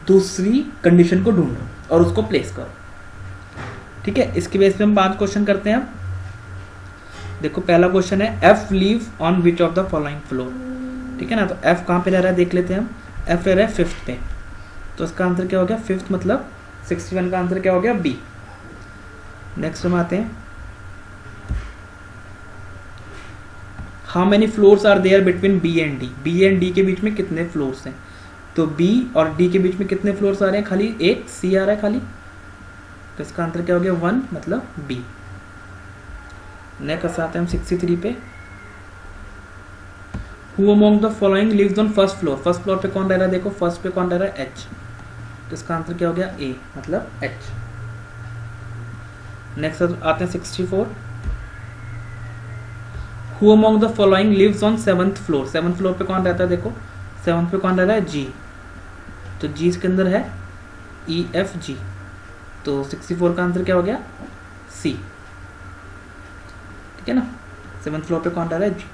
Speaker 1: दूसरी कंडीशन को ढूंढो। और उसको प्लेस करो। ठीक है, इसके बेस पे हम 5 क्वेश्चन करते हैं। अब देखो पहला क्वेश्चन है F leave on which of the following floor. ठीक है ना, तो एफ कहाँ पे रह रहा है देख लेते हैं हम। एफ रह रहा है 5th पे, तो इसका आंसर क्या हो गया 5th, मतलब 61 का आंसर क्या हो गया बी। नेक्स्ट हम आते हैं, how many floors are there between B and D. B and D के बीच में कितने फ्लोर्स हैं, तो बी और डी के बीच में कितने फ्लोर्स आ रहे हैं, खाली एक, सी आ रहा है खाली, तो इसका आंसर क्या हो गया 1, मतलब बी। नेक्स्ट आते हैं हम 63 पे, who among the following lives on first floor. First floor पे कौन रह रहा है, देखो फर्स्ट पे कौन रह रहा है एच, तो इसका आंसर क्या हो गया ए, मतलब एच। नेक्स्ट आते हैं 64, who among the following lives on 7th floor. 7th floor पे कौन रहता है, देखो 7th पे कौन रह रहा है जी, तो जी इसके अंदर है ई एफ जी, तो 64 का आंसर क्या हो गया सी। ठीक है ना, 7th फ्लोर पे कौन रह रहा है जी।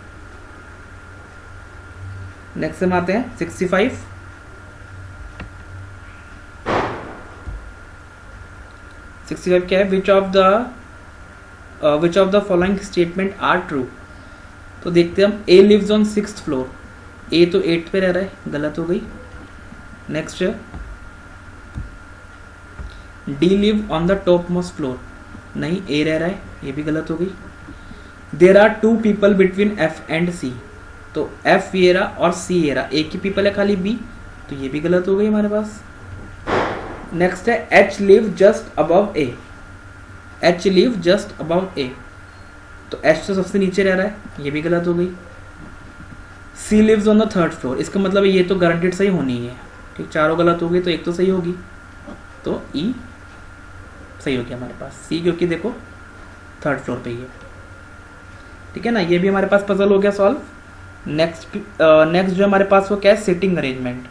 Speaker 1: नेक्स्ट हम आते हैं 65, क्या है, which of the following statement are true. तो देखते हैं हम, A lives on 6th floor, A तो 8th पे रह रहा है, गलत हो गई। नेक्स्ट है D live on the top most floor, नहीं ए रह रहा है, ये भी गलत हो गई। There are 2 people between F and C, तो एफ ये रहा और सी ये रहा, एक ही पीपल है खाली बी, तो ये भी गलत हो गई हमारे पास। नेक्स्ट है एच लिव जस्ट अबव ए, एच लिव जस्ट अबव ए, तो एच तो सबसे नीचे रह रहा है, ये भी गलत हो गई। C lives on the 3rd floor, इसका मतलब ये तो गारंटेड सही होनी है, क्योंकि चारों गलत हो गई तो एक तो सही होगी, तो ई सही हो गया हमारे पास, सी क्योंकि देखो 3rd फ्लोर पे ही है। ठीक है ना, ये भी हमारे पास पजल हो गया सॉल्व। नेक्स्ट जो हमारे पास वो क्या है, सिटिंग अरेंजमेंट।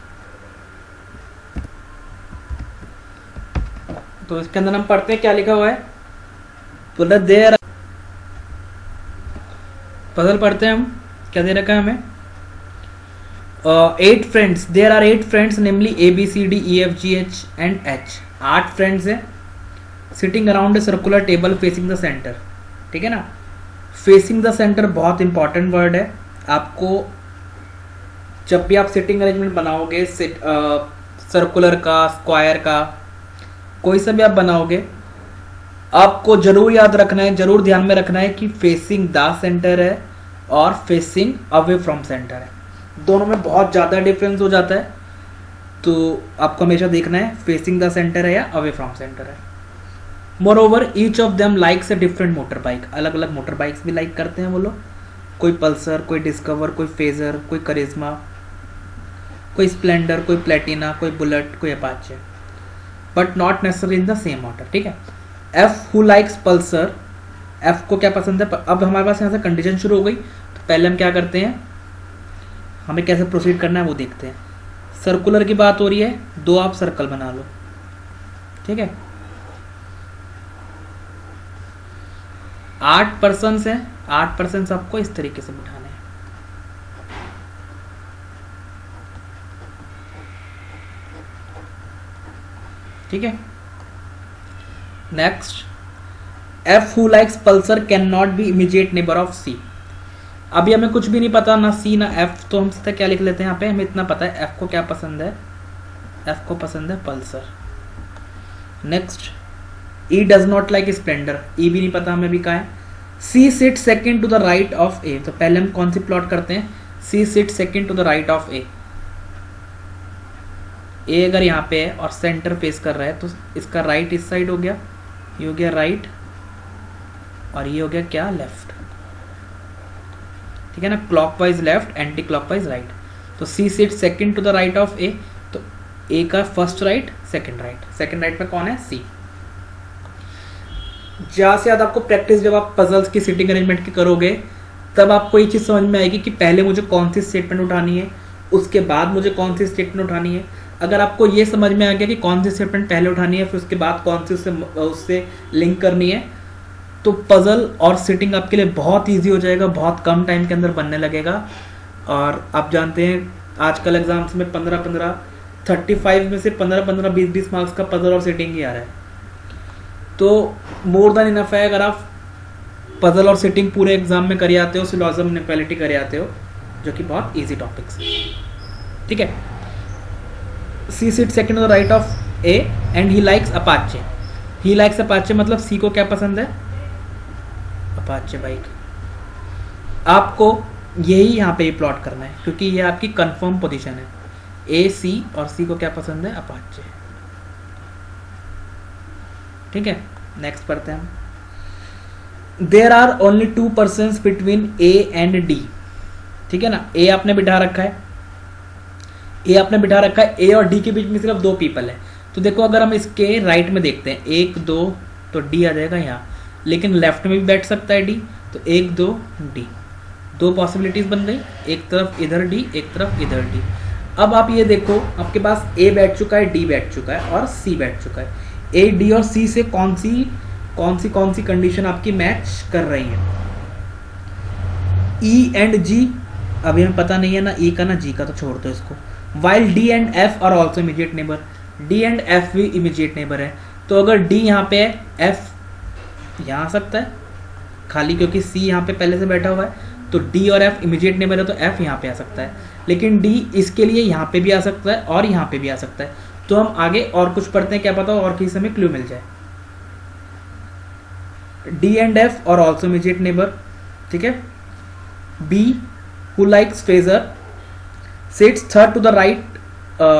Speaker 1: तो इसके अंदर हम पढ़ते हैं क्या लिखा हुआ है, बोला देयर, पजल पढ़ते हैं हम, क्या दे रखा है हमें, 8 friends, there are 8 friends namely A B C D E F G H and H. 8 friends हैं sitting around a circular table facing the centre. ठीक है ना, फेसिंग द सेंटर बहुत इंपॉर्टेंट वर्ड है। आपको जब भी आप सिटिंग अरेंजमेंट बनाओगे, सर्कुलर का, स्क्वायर का, कोई सा भी आप बनाओगे, आपको जरूर याद रखना है, जरूर ध्यान में रखना है कि फेसिंग द सेंटर है और फेसिंग अवे फ्रॉम सेंटर है, दोनों में बहुत ज़्यादा डिफरेंस हो जाता है। तो आपको हमेशा देखना है फेसिंग द सेंटर है या अवे फ्रॉम सेंटर है। More over each of them likes a different motor bike, अलग अलग मोटर बाइक्स भी लाइक करते हैं वो लोग, कोई पल्सर, कोई डिस्कवर, कोई फेजर, कोई करिश्मा, कोई स्प्लेंडर, कोई प्लेटिना, कोई बुलेट, कोई Apache, but not necessary in the same order. ठीक है, F who likes Pulsar, F को क्या पसंद है। अब हमारे पास यहाँ से कंडीशन शुरू हो गई, तो पहले हम क्या करते हैं, हमें कैसे प्रोसीड करना है वो देखते हैं। सर्कुलर की बात हो रही है, 2 आप सर्कल बना लो। ठीक है, 8 पर्सन्स हैं, 8 पर्सन्स आपको इस तरीके से बिठाने हैं। ठीक है, next, F who likes Pulsar can not be immediate neighbour of C. अभी हमें कुछ भी नहीं पता, ना सी ना एफ, तो हम सीधा क्या लिख लेते हैं यहाँ पे, हमें इतना पता है एफ को क्या पसंद है, एफ को पसंद है Pulsar. Next, E does not like Splendor, E भी नहीं पता हमें भी कहा है। C sit second to the right of A, तो पहले हम कौन सी प्लॉट करते हैं, C sit second to the right of A. A अगर यहाँ पे है और सेंटर फेस कर रहा है, तो इसका राइट इस साइड हो गया, ये हो गया राइट, और ये हो गया क्या, लेफ्ट। ठीक है ना, clockwise left, anti clockwise right. तो C sit second to the right of A, तो ए का first right, second right, second right में कौन है, सी। ज्यादा से ज्यादा आपको प्रैक्टिस जब आप पजल्स की सिटिंग अरेंजमेंट की करोगे, तब आपको ये चीज समझ में आएगी कि पहले मुझे कौन सी स्टेटमेंट उठानी है, उसके बाद मुझे कौन सी स्टेटमेंट उठानी है। अगर आपको ये समझ में आ गया कि कौन सी स्टेटमेंट पहले उठानी है, फिर उसके बाद कौन सी उससे लिंक करनी है, तो पजल और सिटिंग आपके लिए बहुत ईजी हो जाएगा, बहुत कम टाइम के अंदर बनने लगेगा। और आप जानते हैं आजकल एग्जाम्स में 15-15 35 में से 15-15, 20-20 मार्क्स का पजल और सिटिंग ही आ रहा है, तो मोर देन इनफ है अगर आप पजल और सिटिंग पूरे एग्जाम में करे आते हो, सिलोजिज्म इनइक्वालिटी करे आते हो, जो कि बहुत इजी टॉपिक्स, ठीक है। C sit second on the right of A and he likes Apache. He likes Apache मतलब सी को क्या पसंद है, अपाचे बाइक। आपको यही यहाँ पे प्लॉट करना है क्योंकि ये आपकी कंफर्म पोजीशन है। ए सी और सी को क्या पसंद है, अपाचे, ठीक है। नेक्स्ट पढ़ते हैं हम। There are only 2 persons between A and D, ठीक है ना। ए आपने बिठा रखा है, ए आपने बिठा रखा है, ए और डी के बीच में सिर्फ 2 पीपल है। तो देखो अगर हम इसके राइट में देखते हैं 1 2 तो डी आ जाएगा यहाँ, लेकिन लेफ्ट में भी बैठ सकता है डी, तो 1 2 डी, 2 पॉसिबिलिटीज बन गई, एक तरफ इधर डी, एक तरफ इधर डी। अब आप ये देखो आपके पास ए बैठ चुका है, डी बैठ चुका है और सी बैठ चुका है। ए डी और सी से कौन सी कंडीशन आपकी मैच कर रही है। ई एंड जी अभी हमें पता नहीं है ना ई का ना जी का, तो छोड़ दो इसको। While D and F R also immediate neighbour, D and F भी इमीडिएट नेबर है। तो अगर डी यहाँ पे है, एफ यहाँ आ सकता है खाली क्योंकि सी यहाँ पे पहले से बैठा हुआ है, तो डी और एफ इमीडिएट नेबर है, तो एफ यहाँ पे आ सकता है। लेकिन डी इसके लिए यहाँ पे भी आ सकता है और यहाँ पे भी आ सकता है। तो हम आगे और कुछ पढ़ते हैं, क्या पता और किसी समय क्लू मिल जाए। डी एंड एफ और ऑल्सो इमीडिएट नेबर, ठीक है। B who likes Fazer sits third to the right,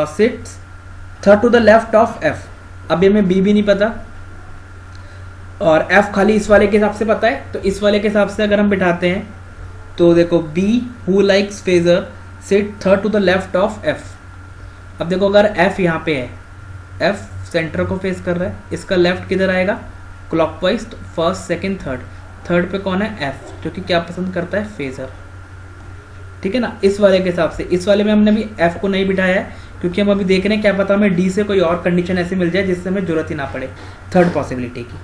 Speaker 1: sits third to the left of F. अभी हमें बी भी नहीं पता और एफ खाली इस वाले के हिसाब से पता है, तो इस वाले के हिसाब से अगर हम बिठाते हैं तो देखो B who likes Fazer sit third to the left of F. अब देखो अगर एफ यहाँ पे है, एफ सेंटर को फेस कर रहा है, इसका लेफ्ट किधर आएगा, क्लॉकवाइज, तो फर्स्ट सेकंड थर्ड, थर्ड पे कौन है, एफ, जो कि क्या पसंद करता है, फेजर, ठीक है ना। इस वाले के हिसाब से, इस वाले में हमने अभी एफ को नहीं बिठाया है क्योंकि हम अभी देख रहे हैं क्या पता हमें डी से कोई और कंडीशन ऐसी मिल जाए जिससे हमें जरूरत ही ना पड़े थर्ड पॉसिबिलिटी की।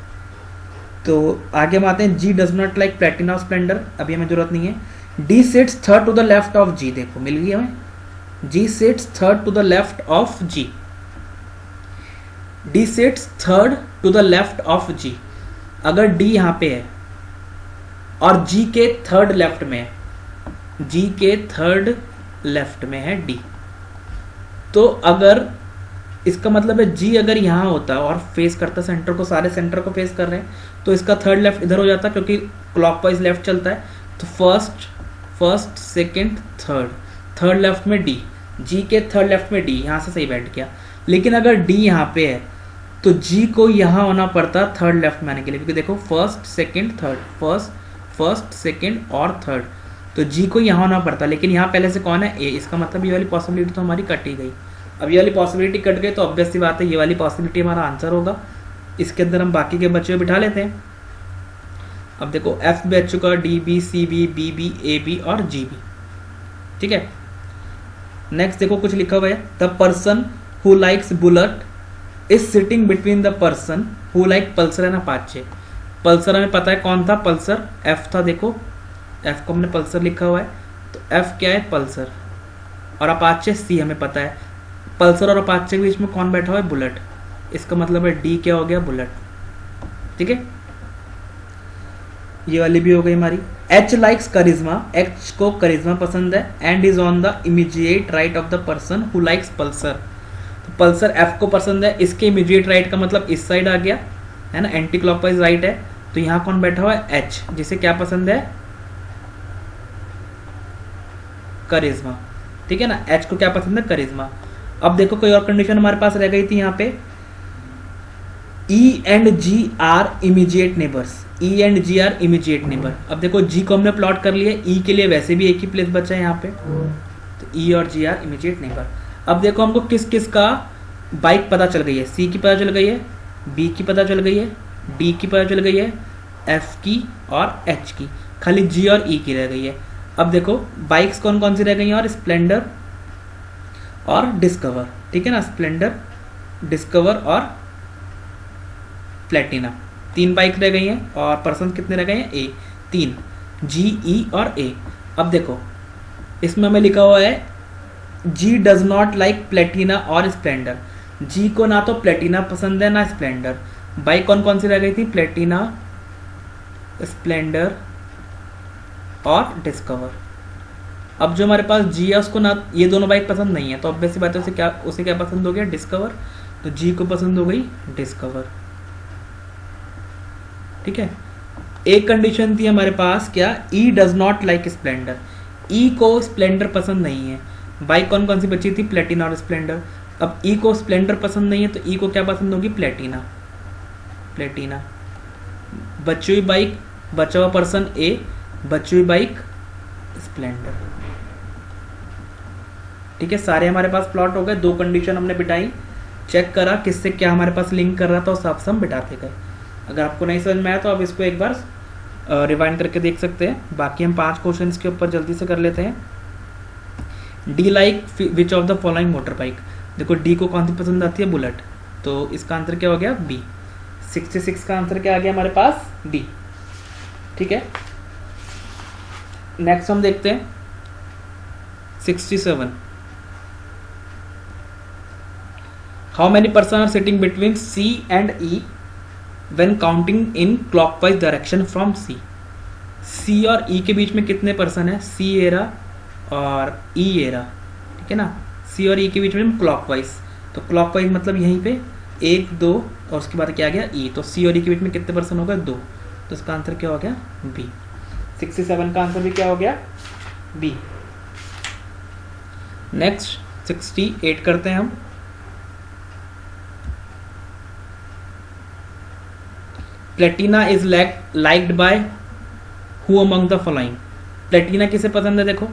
Speaker 1: तो आगे हम आते हैं, G does not like Platina और स्प्लेंडर, अभी हमें जरूरत नहीं है। D sits third to the left of G, देखो मिल गई हमें, G sits third to the left of G, D sits third to the left of G. अगर डी यहाँ पे है और जी के थर्ड लेफ्ट में है, जी के थर्ड लेफ्ट में है डी, तो अगर इसका मतलब है जी अगर यहाँ होता और फेस करता सेंटर को, सारे सेंटर को फेस कर रहे हैं, तो इसका थर्ड लेफ्ट इधर हो जाता क्योंकि क्लॉकवाइज लेफ्ट चलता है। तो फर्स्ट सेकंड थर्ड लेफ्ट में डी, जी के थर्ड लेफ्ट में डी, यहाँ से सही बैठ गया। लेकिन अगर डी यहाँ पे है तो जी को यहाँ होना पड़ता थर्ड लेफ्ट में आने के लिए, क्योंकि देखो first second third, first second और थर्ड, तो जी को यहाँ होना पड़ता, लेकिन यहाँ पहले से कौन है, ए। इसका मतलब ये वाली पॉसिबिलिटी तो हमारी कट ही गई। अब ये वाली पॉसिबिलिटी कट गई तो ऑब्वियस सी बात है ये वाली पॉसिबिलिटी हमारा आंसर होगा। इसके अंदर हम बाकी के बच्चे बिठा लेते हैं। अब देखो एफ बैठ चुका, D B, C B, B B, A B और जी बी, ठीक है। नेक्स्ट देखो कुछ लिखा हुआ है, the person who likes bullet is sitting between the person who like Pulsar and Apache. Pulsar हमें पता है कौन था, पल्सर एफ था, देखो एफ को हमने पल्सर लिखा हुआ है, तो एफ क्या है, पल्सर, और अपाचे सी हमें पता है। पल्सर और अपाचे के बीच में कौन बैठा हुआ है, बुलेट, इसका मतलब है डी क्या हो गया, बुलेट, ठीक है। ये वाली भी हो गई हमारी। एच लाइक्स करिश्मा, एच को करिश्मा पसंद है, and is on the immediate right of the person who likes Pulsar. तो पल्सर एफ को पसंद है, इसके इमीडिएट राइट का मतलब इस साइड आ गया है ना, एंटी क्लॉकवाइज राइट है, तो यहाँ कौन बैठा हुआ है, एच, जिसे क्या पसंद है, करिश्मा, ठीक है ना। एच को क्या पसंद है, करिश्मा। अब देखो कोई और कंडीशन हमारे पास रह गई थी यहाँ पे, E and G are immediate neighbours, E and G are immediate neighbour. अब देखो जी को हमने प्लॉट कर लिया, ई के लिए वैसे भी एक ही प्लेस बचा है यहाँ पे, तो ई और जी आर इमीडिएट नेबर। अब देखो हमको किस किस का बाइक पता चल गई है, सी की पता चल गई है, बी की पता चल गई है, डी की पता चल गई है, एफ की और एच की, खाली जी और ई की रह गई है। अब देखो बाइक्स कौन कौन सी रह गई हैं, और स्प्लेंडर और डिस्कवर, ठीक है ना, स्प्लेंडर, डिस्कवर और प्लेटिना, 3 बाइक रह गई हैं, और पर्सन कितने रह गए हैं, ए, 3, जी, ई और ए। अब देखो इसमें हमें लिखा हुआ है जी डज नॉट लाइक प्लेटिना और स्प्लेंडर। जी को ना तो प्लेटिना पसंद है ना स्प्लेंडर। बाइक कौन कौन सी रह गई थी? प्लेटिना, स्प्लेंडर और डिस्कवर। अब जो हमारे पास जी है उसको ना ये दोनों बाइक पसंद नहीं है, तो ऑब्वियस सी बात है उसे क्या पसंद हो गया? डिस्कवर। तो जी को पसंद हो गई डिस्कवर। ठीक है। एक कंडीशन थी हमारे पास क्या? ई डज नॉट लाइक स्प्लेंडर। ई को स्प्लेंडर पसंद नहीं है। बाइक कौन कौन सी बची थी? प्लेटिना और स्प्लेंडर। अब ई को स्प्लेंडर पसंद नहीं है तो ई को क्या पसंद होगी? प्लेटिना। प्लेटिना। बची हुई बाइक, बचा हुआ पर्सन ए, बची हुई बाइक स्प्लेंडर। ठीक है, सारे हमारे पास प्लॉट हो गए। दो कंडीशन हमने बिठाई, चेक करा किससे क्या हमारे पास लिंक कर रहा था, उस हिसाब से हम बिठाते गए। अगर आपको नहीं समझ में आया तो आप इसको एक बार रिवाइंड करके देख सकते हैं। बाकी हम 5 क्वेश्चन के ऊपर जल्दी से कर लेते हैं। D like which of the following motor bike. देखो डी को कौन सी पसंद आती है? बुलेट। तो इसका आंसर क्या हो गया? बी। 66 का आंसर क्या आ गया हमारे पास? बी। ठीक है, नेक्स्ट हम देखते हैं 67। How many person are sitting between C and E when counting in clockwise direction from C. C और ई के बीच में कितने पर्सन है? सी एरा और ई एरा। ठीक है ना, सी और ई के बीच में क्लॉकवाइज। तो क्लॉकवाइज मतलब यहीं पे 1 2 और उसके बाद क्या आ गया? ई। तो सी और ई के बीच में कितने पर्सन हो गए? 2। तो इसका आंसर क्या हो गया? बी। 67 का आंसर भी क्या हो गया? बी। नेक्स्ट 68 करते हैं हम। Platina is liked by who among the following. Platina किसे पसंद है? देखो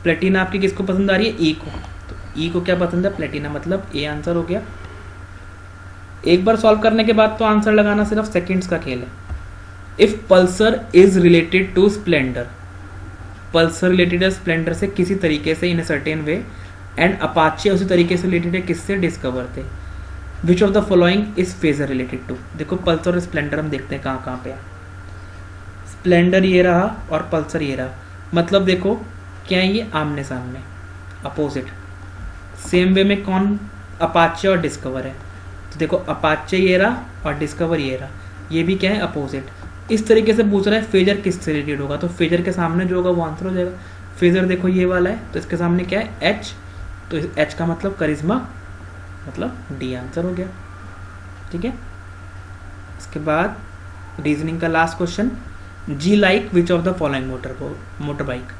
Speaker 1: प्लेटिना आपकी किसको पसंद आ रही है? ई को। तो ई को क्या पसंद है? प्लेटिना, मतलब ए आंसर हो गया। एक बार सॉल्व करने के बाद तो आंसर लगाना सिर्फ सेकंड्स का खेल है। If Pulsar is related to Splendor, Pulsar related है स्प्लेंडर से किसी तरीके से in a certain way, and Apache उसी तरीके से रिलेटेड है किससे? डिस्कवर थे। Which of the following is Fazer related to. देखो पल्सर और स्प्लेंडर हम देखते हैं कहाँ कहाँ पे है। स्प्लेंडर ये रहा और पल्सर ये रहा, मतलब देखो क्या है ये? आमने सामने, अपोजिट। सेम वे में कौन? अपाचे और डिस्कवर है। तो देखो अपाचे ये रहा और डिस्कवर ये रहा, ये भी क्या है? अपोजिट। इस तरीके से पूछ रहा है फेजर किससे रिलेटेड होगा, तो फेजर के सामने जो होगा वो आंसर हो जाएगा। फेजर देखो ये वाला है, तो इसके सामने क्या है? एच। तो एच का मतलब करिश्मा, मतलब डी आंसर हो गया। ठीक है, इसके बाद रीजनिंग का last question. G like which of the following motor bike.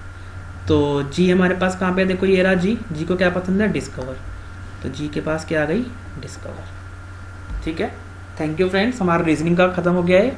Speaker 1: तो जी हमारे पास कहाँ पे? देखो ये रहा जी। जी को क्या पसंद है? डिस्कवर। तो जी के पास क्या आ गई? डिस्कवर। ठीक है, थैंक यू फ्रेंड्स, हमारा रीजनिंग का खत्म हो गया है।